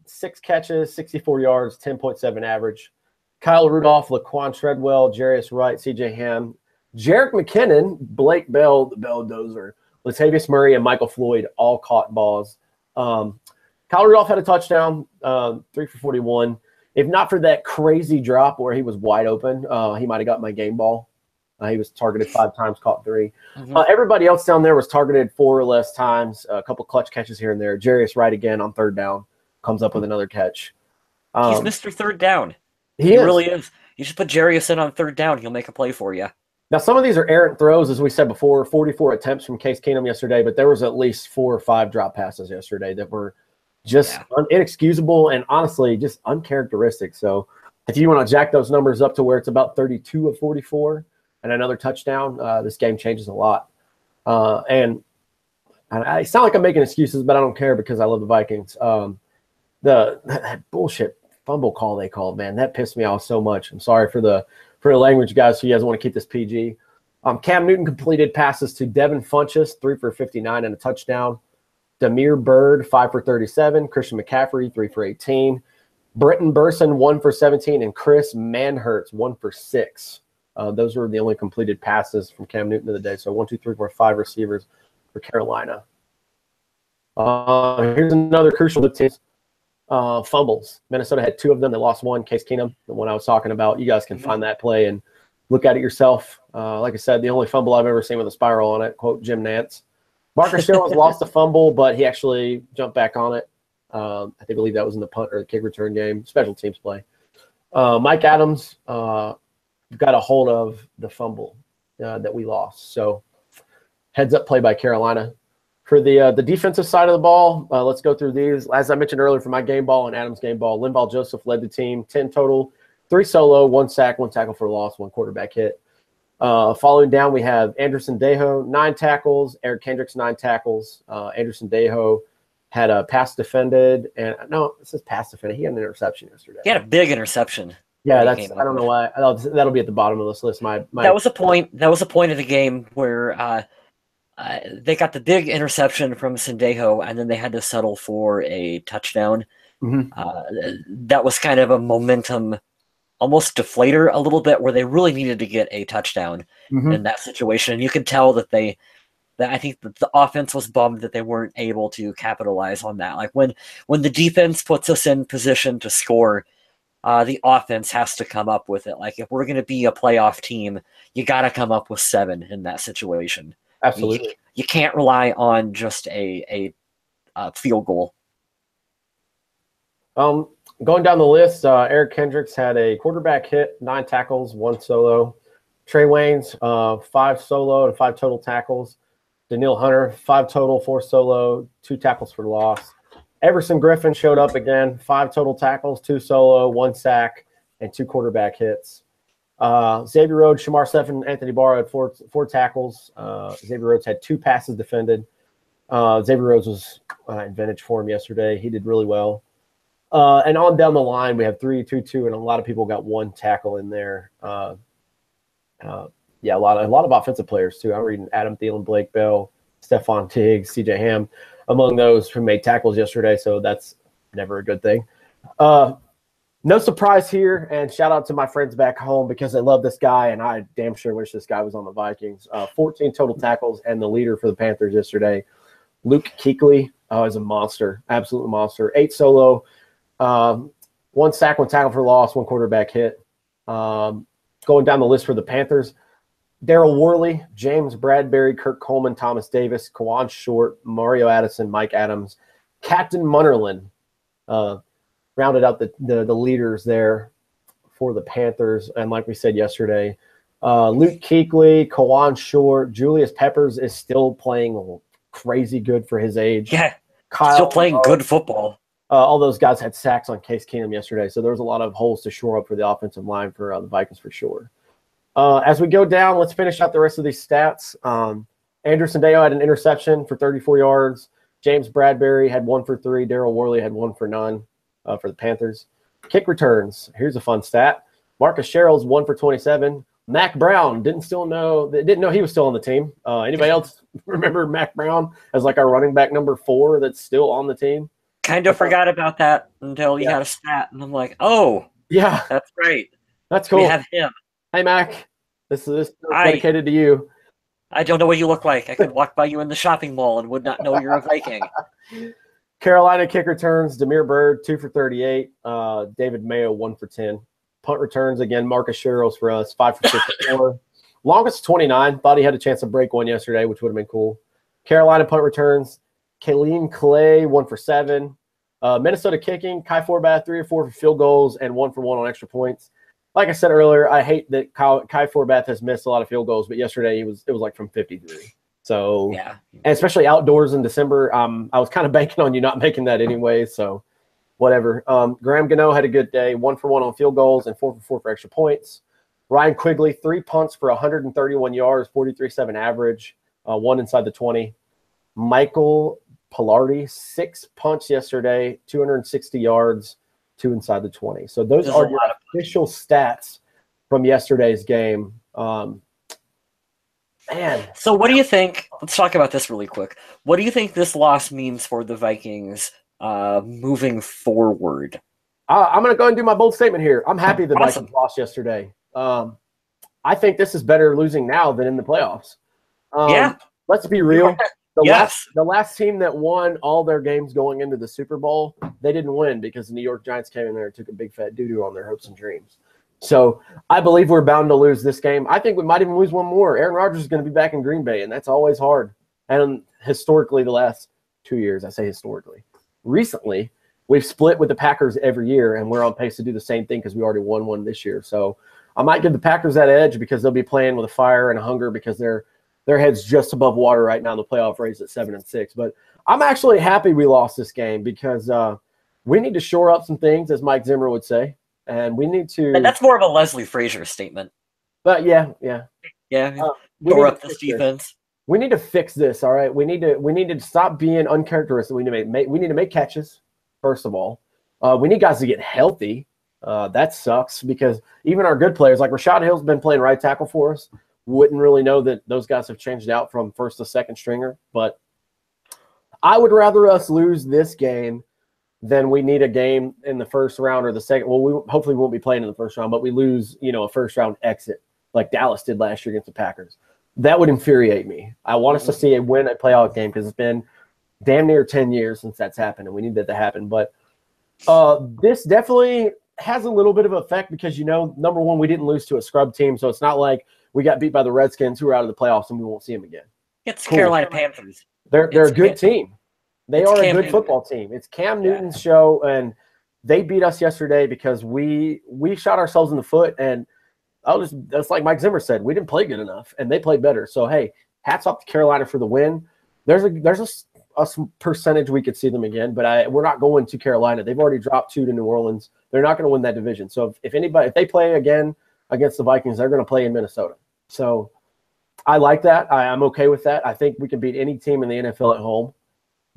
6 catches, 64 yards, 10.7 average. Kyle Rudolph, Laquan Treadwell, Jarius Wright, C.J. Ham, Jerick McKinnon, Blake Bell, the Bell Dozer, Latavius Murray, and Michael Floyd all caught balls. Kyle Rudolph had a touchdown, 3 for 41. If not for that crazy drop where he was wide open, he might have got my game ball. He was targeted 5 times, caught 3. Mm-hmm. Everybody else down there was targeted 4 or less times, a couple clutch catches here and there. Jarius Wright again on 3rd down comes up with another catch. He's Mr. 3rd down. He really is. You should put Jarius in on 3rd down. He'll make a play for you. Now, some of these are errant throws, as we said before, 44 attempts from Case Keenum yesterday, but there was at least 4 or 5 drop passes yesterday that were just inexcusable and honestly just uncharacteristic. So if you want to jack those numbers up to where it's about 32 of 44 and another touchdown, this game changes a lot. And I sound like I'm making excuses, but I don't care because I love the Vikings. That bullshit fumble call they called, man, that pissed me off so much. I'm sorry for the language, guys, so you guys want to keep this PG. Cam Newton completed passes to Devin Funchess, 3 for 59 and a touchdown. Damiere Byrd, 5 for 37. Christian McCaffrey, 3 for 18. Britton Burson, 1 for 17. And Chris Manhertz, 1 for 6. Those were the only completed passes from Cam Newton of the day. So 1, 2, 3, 4, 5 receivers for Carolina. Here's another crucial team. Fumbles. Minnesota had 2 of them. They lost 1. Case Keenum, the one I was talking about. You guys can find that play and look at it yourself. Like I said, the only fumble I've ever seen with a spiral on it, quote Jim Nantz. Marcus Jones lost a fumble, but he actually jumped back on it. I believe that was in the punt or the kick return game. Special teams play. Mike Adams got a hold of the fumble that we lost. So heads up play by Carolina. For the defensive side of the ball, let's go through these. As I mentioned earlier, for my game ball and Adam's game ball, Linval Joseph led the team, 10 total, 3 solo, 1 sack, 1 tackle for loss, 1 quarterback hit. Following down, we have Anderson Dejo, 9 tackles, Erik Kendricks, 9 tackles. Anderson Dejo had a pass defended, and no, it says pass defended. He had an interception yesterday. He had a big interception. Yeah, I don't know why. That'll be at the bottom of this list. That was a point. That was a point of the game where they got the big interception from Sendejo, and then they had to settle for a touchdown. Mm-hmm. That was kind of a momentum, almost deflator a little bit, where they really needed to get a touchdown in that situation. And you could tell that I think that the offense was bummed that they weren't able to capitalize on that. Like when the defense puts us in position to score, the offense has to come up with it. Like if we're going to be a playoff team, you got to come up with 7 in that situation. Absolutely. You can't rely on just a field goal. Going down the list, Erik Kendricks had a quarterback hit, 9 tackles, 1 solo. Trey Waynes, 5 solo and 5 total tackles. Daniil Hunter, 5 total, 4 solo, 2 tackles for loss. Everson Griffin showed up again, 5 total tackles, 2 solo, 1 sack, and 2 quarterback hits. Xavier Rhodes, Shamar Stephen, Anthony Barr had 4 tackles. Xavier Rhodes had 2 passes defended. Xavier Rhodes was in vintage form yesterday. He did really well. And on down the line, we have 3, 2, 2, and a lot of people got 1 tackle in there. Yeah, a lot of offensive players too. I'm reading Adam Thielen, Blake Bell, Stephon Diggs, C.J. Ham, among those who made tackles yesterday. So that's never a good thing. No surprise here, and shout out to my friends back home because they love this guy, and I damn sure wish this guy was on the Vikings. 14 total tackles, and the leader for the Panthers yesterday, Luke Kuechly, is a monster, absolute monster. 8 solo, 1 sack, 1 tackle for loss, 1 quarterback hit. Going down the list for the Panthers, Daryl Worley, James Bradbury, Kirk Coleman, Thomas Davis, Kawan Short, Mario Addison, Mike Adams, Captain Munnerlyn, rounded out the leaders there for the Panthers. And like we said yesterday, Luke Kuechly, Kawan Short, Julius Peppers is still playing crazy good for his age. Yeah, Kyle, still playing good football. All those guys had sacks on Case Keenum yesterday, so there was a lot of holes to shore up for the offensive line for the Vikings for sure. As we go down, let's finish out the rest of these stats. Anderson Deo had an interception for 34 yards. James Bradbury had 1 for 3. Daryl Worley had 1 for none. For the Panthers. Kick returns. Here's a fun stat. Marcus Sherrill's 1 for 27. Mac Brown didn't know he was still on the team. Anybody else remember Mac Brown as like our running back number 4 that's still on the team? Kind of forgot about that until you had a stat, and I'm like, oh, yeah, that's great. That's cool. We have him. Hey, Mac. This is dedicated to you. I don't know what you look like. I could walk by you in the shopping mall and would not know you're a Viking. Carolina kick returns, Demir Bird, 2 for 38. David Mayo, 1 for 10. Punt returns, again, Marcus Sherrills for us, 5 for 54. Longest 29. Thought he had a chance to break one yesterday, which would have been cool. Carolina punt returns, Kalen Clay, 1 for 7. Minnesota kicking, Kai Forbath, 3 or 4 for field goals and 1 for 1 on extra points. Like I said earlier, I hate that Kai Forbath has missed a lot of field goals, but yesterday it was like from 53. So, yeah, and especially outdoors in December, I was kind of banking on you not making that anyway. So, whatever. Graham Gano had a good day, 1 for 1 on field goals and 4 for 4 for extra points. Ryan Quigley, 3 punts for 131 yards, 43.7 average, 1 inside the 20. Michael Pilardi, 6 punts yesterday, 260 yards, 2 inside the 20. So those are your official stats from yesterday's game. Man. So what do you think? Let's talk about this really quick. What do you think this loss means for the Vikings moving forward? I'm going to go and do my bold statement here. I'm happy the Vikings lost yesterday. I think this is better losing now than in the playoffs. Yeah. Let's be real. Yes. The last team that won all their games going into the Super Bowl, they didn't win because the New York Giants came in there and took a big fat doo-doo on their hopes and dreams. So I believe we're bound to lose this game. I think we might even lose one more. Aaron Rodgers is going to be back in Green Bay, and that's always hard. And historically, the last 2 years, I say historically, recently, we've split with the Packers every year, and we're on pace to do the same thing because we already won one this year. So I might give the Packers that edge because they'll be playing with a fire and a hunger because their head's just above water right now in the playoff race at 7-6. But I'm actually happy we lost this game because we need to shore up some things, as Mike Zimmer would say. And we need to. And that's more of a Leslie Frazier statement. But yeah. Shore up this defense. We need to fix this. All right. We need to stop being uncharacteristic. We need to make catches. First of all, we need guys to get healthy. That sucks because even our good players, like Rashad Hill's been playing right tackle for us. Wouldn't really know that those guys have changed out from first to second stringer. But I would rather us lose this game then we need a game in the first round or the second. Well, we hopefully won't be playing in the first round, but we lose, a first round exit like Dallas did last year against the Packers. That would infuriate me. I want us to see a win at playoff game because it's been damn near 10 years since that's happened, and we need that to happen. But this definitely has a little bit of effect because, number one, we didn't lose to a scrub team, so it's not like we got beat by the Redskins who are out of the playoffs and we won't see them again. It's cool. Carolina Panthers. They're a good team. They are a good football team. It's Cam Newton's show, and they beat us yesterday because we shot ourselves in the foot. And that's like Mike Zimmer said, we didn't play good enough, and they played better. So hey, hats off to Carolina for the win. There's a percentage we could see them again, but we're not going to Carolina. They've already dropped 2 to New Orleans. They're not going to win that division. So if they play again against the Vikings, they're going to play in Minnesota. So I like that. I'm okay with that. I think we can beat any team in the NFL at home.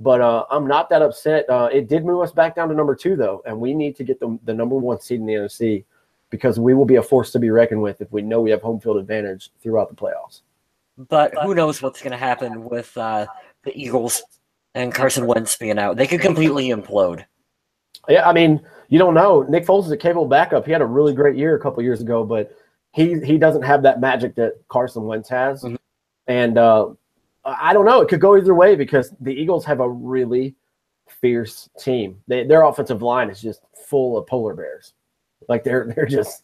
But I'm not that upset. It did move us back down to number 2, though, and we need to get the number 1 seed in the NFC because we will be a force to be reckoned with if we know we have home field advantage throughout the playoffs. But who knows what's going to happen with the Eagles and Carson Wentz being out. They could completely implode. Yeah, I mean, you don't know. Nick Foles is a capable backup. He had a really great year a couple years ago, but he doesn't have that magic that Carson Wentz has. Mm-hmm. And I don't know. It could go either way because the Eagles have a really fierce team. Their offensive line is just full of polar bears. Like they're just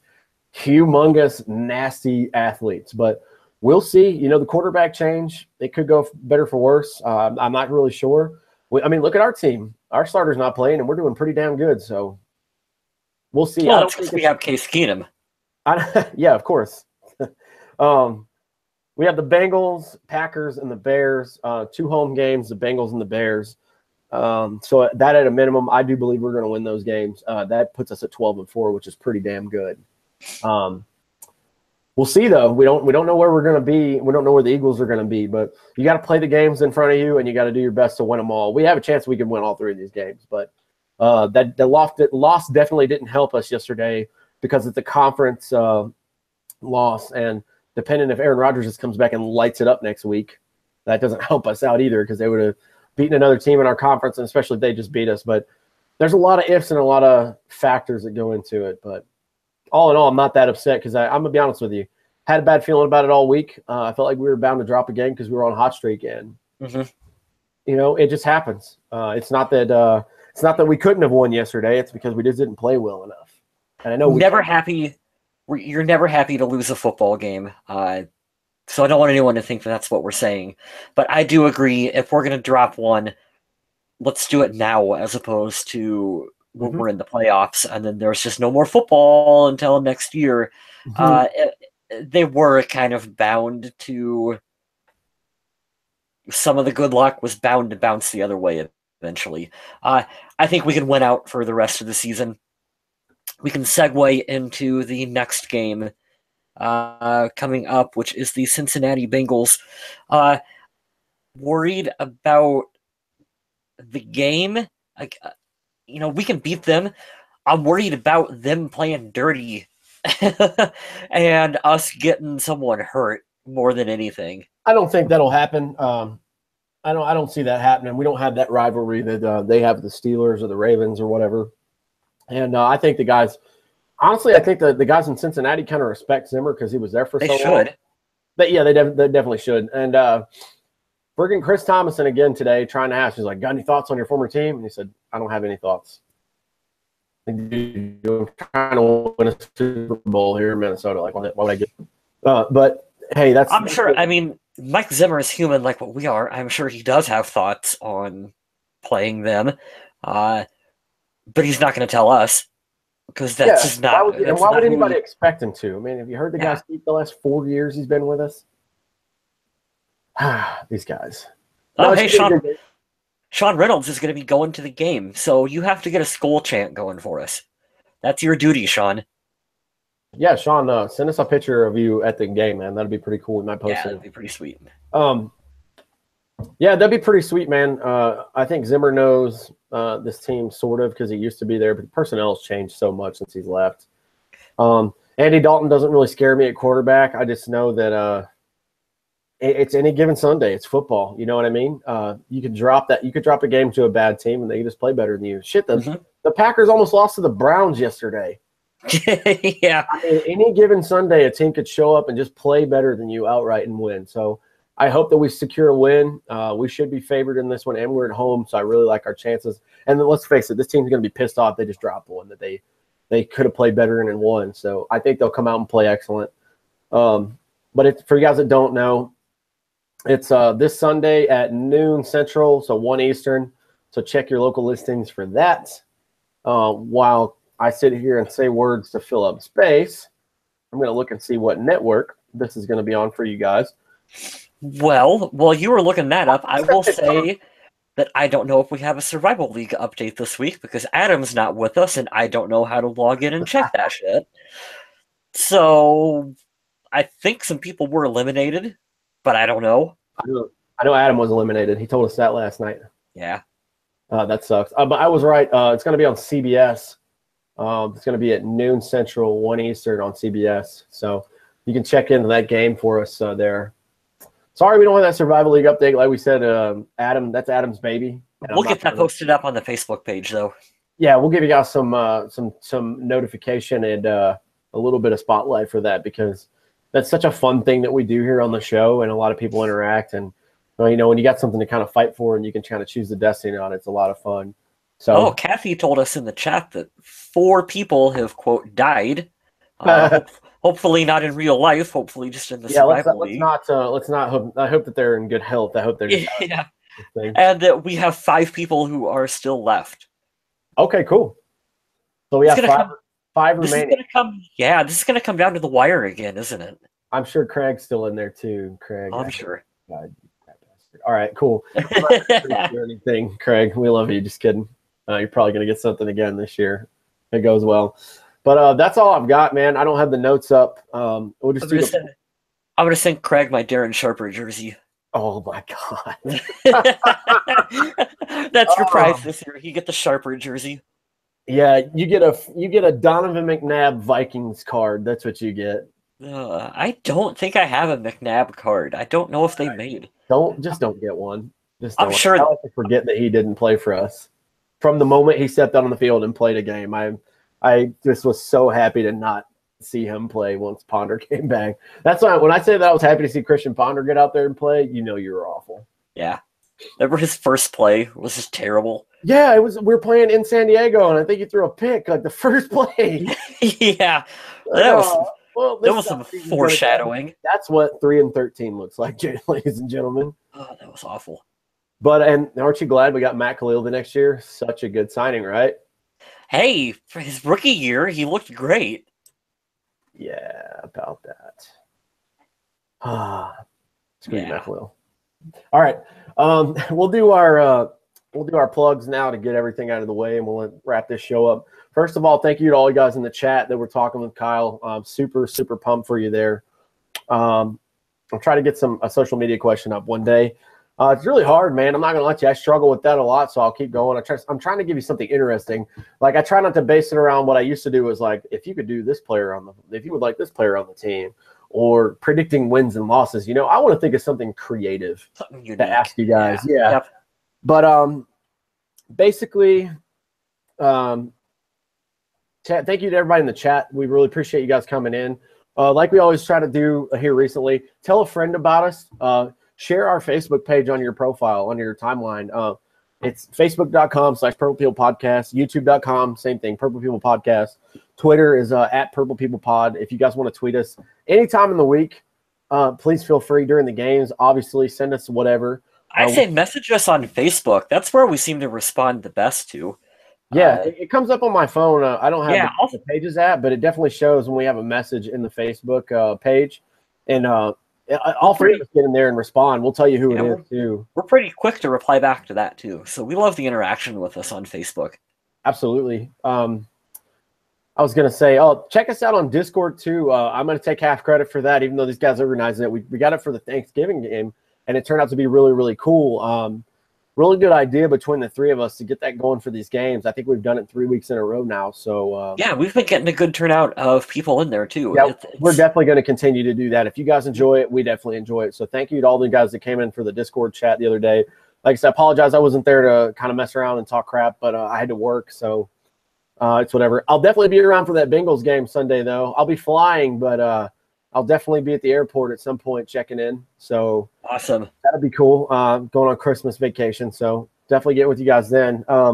humongous, nasty athletes. But we'll see. You know, the quarterback change, it could go better for worse. I'm not really sure. I mean, look at our team. Our starter's not playing, and we're doing pretty damn good. So we'll see. Well, it's because we have Case Keenum. Yeah, of course. We have the Bengals, Packers, and the Bears. 2 home games, the Bengals and the Bears. So that at a minimum, I do believe we're going to win those games. That puts us at 12-4, which is pretty damn good. We'll see, though. We don't know where we're going to be. We don't know where the Eagles are going to be, but you got to play the games in front of you, and you got to do your best to win them all. We have a chance we can win all 3 of these games, but the loss definitely didn't help us yesterday because it's a conference loss, and depending if Aaron Rodgers just comes back and lights it up next week, that doesn't help us out either because they would have beaten another team in our conference, and especially if they just beat us. But there's a lot of ifs and a lot of factors that go into it, but all in all, I'm not that upset because I'm going to be honest with you. Had a bad feeling about it all week. I felt like we were bound to drop a game because we were on a hot streak. And, you know, it just happens. It's not that we couldn't have won yesterday. It's because we just didn't play well enough. And I know you're never happy to lose a football game. So I don't want anyone to think that that's what we're saying. But I do agree, if we're going to drop one, let's do it now as opposed to when we're in the playoffs, and then there's just no more football until next year. They were kind of bound to – some of the good luck was bound to bounce the other way eventually. I think we can win out for the rest of the season. We can segue into the next game coming up, which is the Cincinnati Bengals. Worried about the game. We can beat them. I'm worried about them playing dirty and us getting someone hurt more than anything. I don't think that'll happen. I don't see that happening. We don't have that rivalry that they have with the Steelers or the Ravens or whatever. And I think the guys – honestly, I think the guys in Cincinnati kind of respect Zimmer because he was there for so long. They should. But, yeah, they definitely should. And friggin' Chris Thomason again today trying to ask. He's like, got any thoughts on your former team? And he said, I don't have any thoughts. I'm trying to win a Super Bowl here in Minnesota. Like, why would I get but, hey, that's – I'm sure – I mean, Mike Zimmer is human like what we are. I'm sure he does have thoughts on playing them. But he's not going to tell us because that's just not. Why would anybody expect him to? I mean, have you heard the guy speak the last 4 years he's been with us? These guys. Oh, hey, Sean Reynolds is going to be going to the game, so you have to get a skull chant going for us. That's your duty, Sean. Yeah, Sean, send us a picture of you at the game, man. That'd be pretty cool. We might post it. Yeah, that'd be pretty sweet. Yeah, that'd be pretty sweet, man. I think Zimmer knows this team sort of because he used to be there, but the personnel has changed so much since he's left. Andy Dalton doesn't really scare me at quarterback. I just know that it's any given Sunday. It's football. You know what I mean? You could drop that. You could drop a game to a bad team, and they can just play better than you. Shit, the Packers almost lost to the Browns yesterday. Yeah. I mean, any given Sunday, a team could show up and just play better than you outright and win. So I hope that we secure a win. We should be favored in this one, and we're at home, so I really like our chances. And then let's face it, this team's going to be pissed off they just dropped one that they could have played better in and won. So I think they'll come out and play excellent. But for you guys that don't know, it's this Sunday at noon Central, so 1 Eastern. So check your local listings for that. While I sit here and say words to fill up space, I'm going to look and see what network this is going to be on for you guys. Well, while you were looking that up, I will say that I don't know if we have a Survival League update this week because Adam's not with us, and I don't know how to log in and check that shit. So I think some people were eliminated, but I don't know. I know Adam was eliminated. He told us that last night. Yeah. That sucks. But I was right. It's going to be on CBS. It's going to be at noon Central, 1 Eastern on CBS. So you can check into that game for us there. Sorry we don't have that Survival League update. Like we said, Adam, that's Adam's baby. We'll get that posted up on the Facebook page, though. Yeah, we'll give you guys some notification and a little bit of spotlight for that, because that's such a fun thing that we do here on the show, and a lot of people interact. And when you got something to kind of fight for and you can kind of choose the destiny on it, it's a lot of fun. So, Kathy told us in the chat that 4 people have, quote, died. Hopefully not in real life. Hopefully just in the survival league. Let's not hope. I hope that they're in good health. I hope they're and that we have 5 people who are still left. Okay, cool. So we have 5 remaining. This is gonna come down to the wire again, isn't it? I'm sure Craig's still in there too. Craig, I'm sure. God, all right, cool. I'm not sure anything, Craig. We love you. Just kidding. You're probably gonna get something again this year. It goes well. But that's all I've got, man. I don't have the notes up. We'll just I'm gonna send Craig my Darren Sharper jersey. Oh my God. That's your prize this year. You get the Sharper jersey. Yeah, you get a Donovan McNabb Vikings card. That's what you get. I don't think I have a McNabb card. I don't know if they made. Don't get one. I'm sure. I like to forget that he didn't play for us. From the moment he stepped out on the field and played a game, I just was so happy to not see him play once Ponder came back. That's why when I say that I was happy to see Christian Ponder get out there and play, you were awful. Yeah. Remember his first play was just terrible. Yeah, we were playing in San Diego, and I think he threw a pick like the first play. Yeah. That was some foreshadowing. That's what 3-13 looks like, ladies and gentlemen. Oh, that was awful. But aren't you glad we got Matt Khalil the next year? Such a good signing, right? Hey, for his rookie year, he looked great. Yeah, about that. Screw Matt Khalil. All right, we'll do our plugs now to get everything out of the way, and we'll wrap this show up. First of all, thank you to all you guys in the chat that were talking with Kyle. I'm super pumped for you there. I'll try to get a social media question up one day. It's really hard, man. I'm not gonna let you. I struggle with that a lot, so I'll keep going. I'm trying to give you something interesting. Like, I try not to base it around what I used to do. Was like, if you could do this player if you would like this player on the team, or predicting wins and losses. I want to think of something creative to ask you guys. Yeah. Yep. But basically, chat. Thank you to everybody in the chat. We really appreciate you guys coming in. Like we always try to do here recently, tell a friend about us. Share our Facebook page on your profile, on your timeline. It's facebook.com/Purple People Podcast, youtube.com, same thing, Purple People Podcast. Twitter is at Purple People Pod. If you guys want to tweet us anytime in the week, please feel free during the games. Obviously, send us whatever. I say message us on Facebook. That's where we seem to respond the best to. Yeah, it comes up on my phone. I don't have the pages at, but it definitely shows when we have a message in the Facebook page. And all 3 of us get in there and respond. We'll tell you who it is, too. We're pretty quick to reply back to that, too. So we love the interaction with us on Facebook. Absolutely. I was going to say, check us out on Discord, too. I'm going to take half credit for that, even though these guys organized it. We got it for the Thanksgiving game, and it turned out to be really, really cool. Really good idea between the 3 of us to get that going for these games. I think we've done it 3 weeks in a row now. So we've been getting a good turnout of people in there too. Yeah, we're definitely going to continue to do that. If you guys enjoy it, we definitely enjoy it. So thank you to all the guys that came in for the Discord chat the other day. Like I said, I apologize. I wasn't there to kind of mess around and talk crap, but I had to work. So it's whatever. I'll definitely be around for that Bengals game Sunday, though. I'll be flying, but I'll definitely be at the airport at some point checking in. So awesome. That'll be cool. Going on Christmas vacation. So definitely get with you guys then. I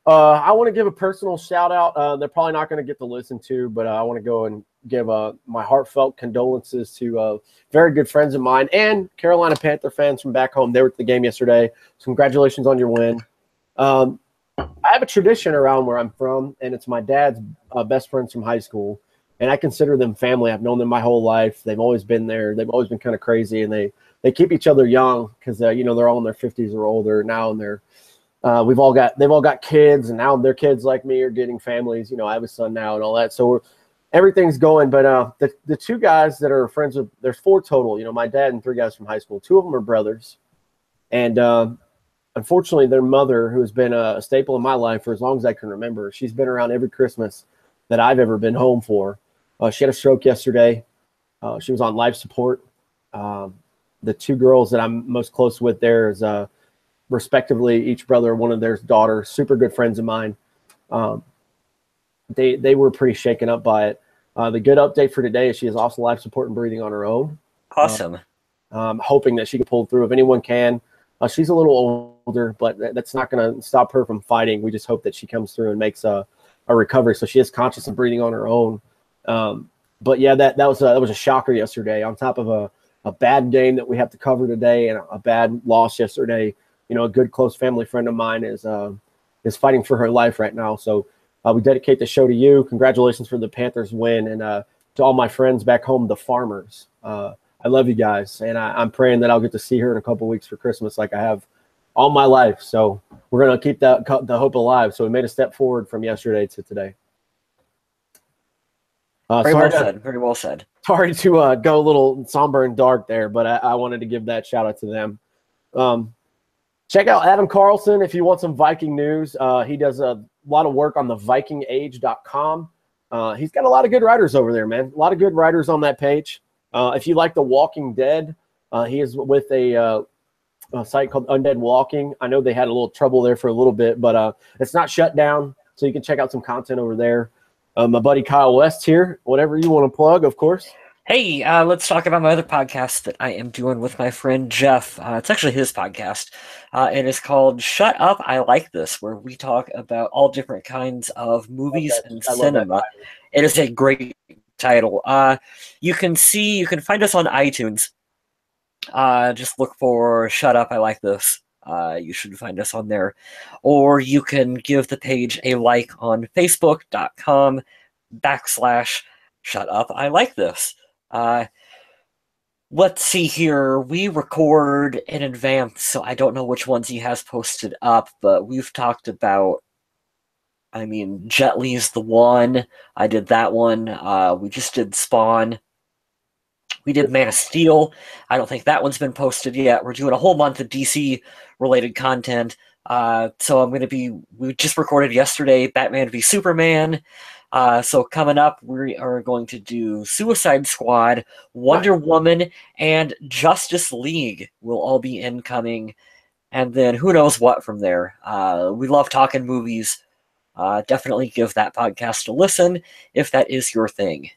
want to give a personal shout out. They're probably not going to get to listen to, but I want to go and give my heartfelt condolences to very good friends of mine and Carolina Panther fans from back home. They were at the game yesterday. So congratulations on your win. I have a tradition around where I'm from, and it's my dad's best friends from high school. And I consider them family. I've known them my whole life. They've always been there. They've always been kind of crazy, and they keep each other young because they're all in their 50s or older now, and they've all got kids, and now their kids like me are getting families. I have a son now and all that. So everything's going. But the 2 guys that are friends with, there's 4 total. My dad and 3 guys from high school. 2 of them are brothers, and unfortunately, their mother, who has been a staple in my life for as long as I can remember, she's been around every Christmas that I've ever been home for. She had a stroke yesterday. She was on life support. The two girls that I'm most close with there is respectively each brother, one of their daughters, super good friends of mine. They were pretty shaken up by it. The good update for today is she is also life support and breathing on her own. Awesome. Hoping that she can pull through if anyone can. She's a little older, but that's not going to stop her from fighting. We just hope that she comes through and makes a recovery so she is conscious and breathing on her own. But yeah, that was a shocker yesterday. On top of a bad game that we have to cover today and a bad loss yesterday, you know, a good close family friend of mine is fighting for her life right now. So we dedicate the show to you. Congratulations for the Panthers win, and to all my friends back home, the Farmers. I love you guys, and I'm praying that I'll get to see her in a couple weeks for Christmas like I have all my life. So we're going to keep the hope alive. So we made a step forward from yesterday to today. Very well said. Very well said. Sorry to go a little somber and dark there, but I wanted to give that shout out to them. Check out Adam Carlson if you want some Viking news. He does a lot of work on the vikingage.com. He's got a lot of good writers over there, man. A lot of good writers on that page. If you like The Walking Dead, he is with a site called Undead Walking. I know they had a little trouble there for a little bit, but it's not shut down, so you can check out some content over there. My buddy Kyle West here. Whatever you want to plug, of course. Hey, let's talk about my other podcast that I am doing with my friend Jeff. It's actually his podcast. It is called Shut Up, I Like This, where we talk about all different kinds of movies and cinema. It is a great title. You can find us on iTunes. Just look for Shut Up, I Like This. You should find us on there. Or you can give the page a like on facebook.com/Shut Up, I Like This. Let's see here. We record in advance, so I don't know which ones he has posted up, but we've talked about, Jet Li's the one. I did that one. We just did Spawn. We did Man of Steel. I don't think that one's been posted yet. We're doing a whole month of DC-related content. So we just recorded yesterday Batman v Superman. So coming up, we are going to do Suicide Squad, Wonder Woman, and Justice League will all be incoming. And then who knows what from there. We love talking movies. Definitely give that podcast a listen if that is your thing.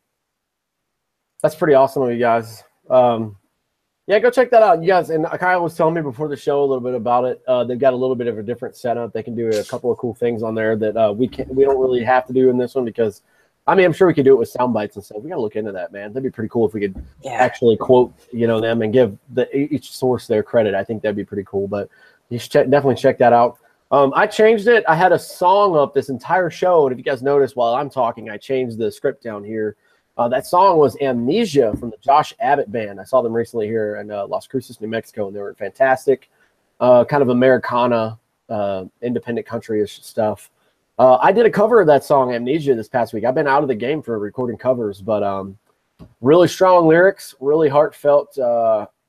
That's pretty awesome of you guys. Yeah, go check that out. You guys, and Kyle was telling me before the show a little bit about it. They've got a little bit of a different setup. They can do a couple of cool things on there that we don't really have to do in this one because, I'm sure we could do it with sound bites and stuff. We got to look into that, man. That'd be pretty cool if we could actually quote, them and give each source their credit. I think that'd be pretty cool. But you should definitely check that out. I changed it. I had a song up this entire show, and if you guys notice while I'm talking, I changed the script down here. That song was Amnesia from the Josh Abbott Band. I saw them recently here in Las Cruces, New Mexico, and they were fantastic. Kind of Americana, independent country-ish stuff. I did a cover of that song, Amnesia, this past week. I've been out of the game for recording covers, but really strong lyrics, really heartfelt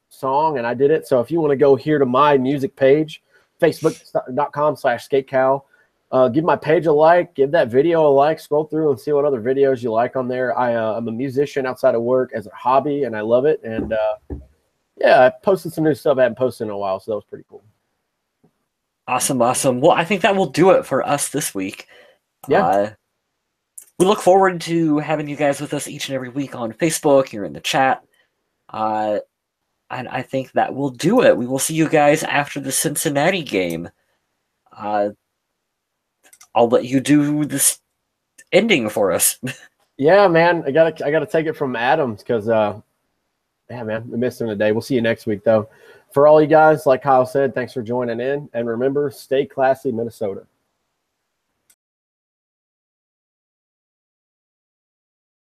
song, and I did it. So if you want to go here to my music page, facebook.com/skatecow, give my page a like, give that video a like, scroll through and see what other videos you like on there. I'm a musician outside of work as a hobby, and I love it. And I posted some new stuff I haven't posted in a while, so that was pretty cool. Awesome. Well, I think that will do it for us this week. Yeah. We look forward to having you guys with us each and every week on Facebook, here in the chat. And I think that will do it. We will see you guys after the Cincinnati game. I'll let you do this ending for us. Yeah, man. I gotta take it from Adams because man, we missed him today. We'll see you next week though. For all you guys, like Kyle said, thanks for joining in. And remember, stay classy, Minnesota.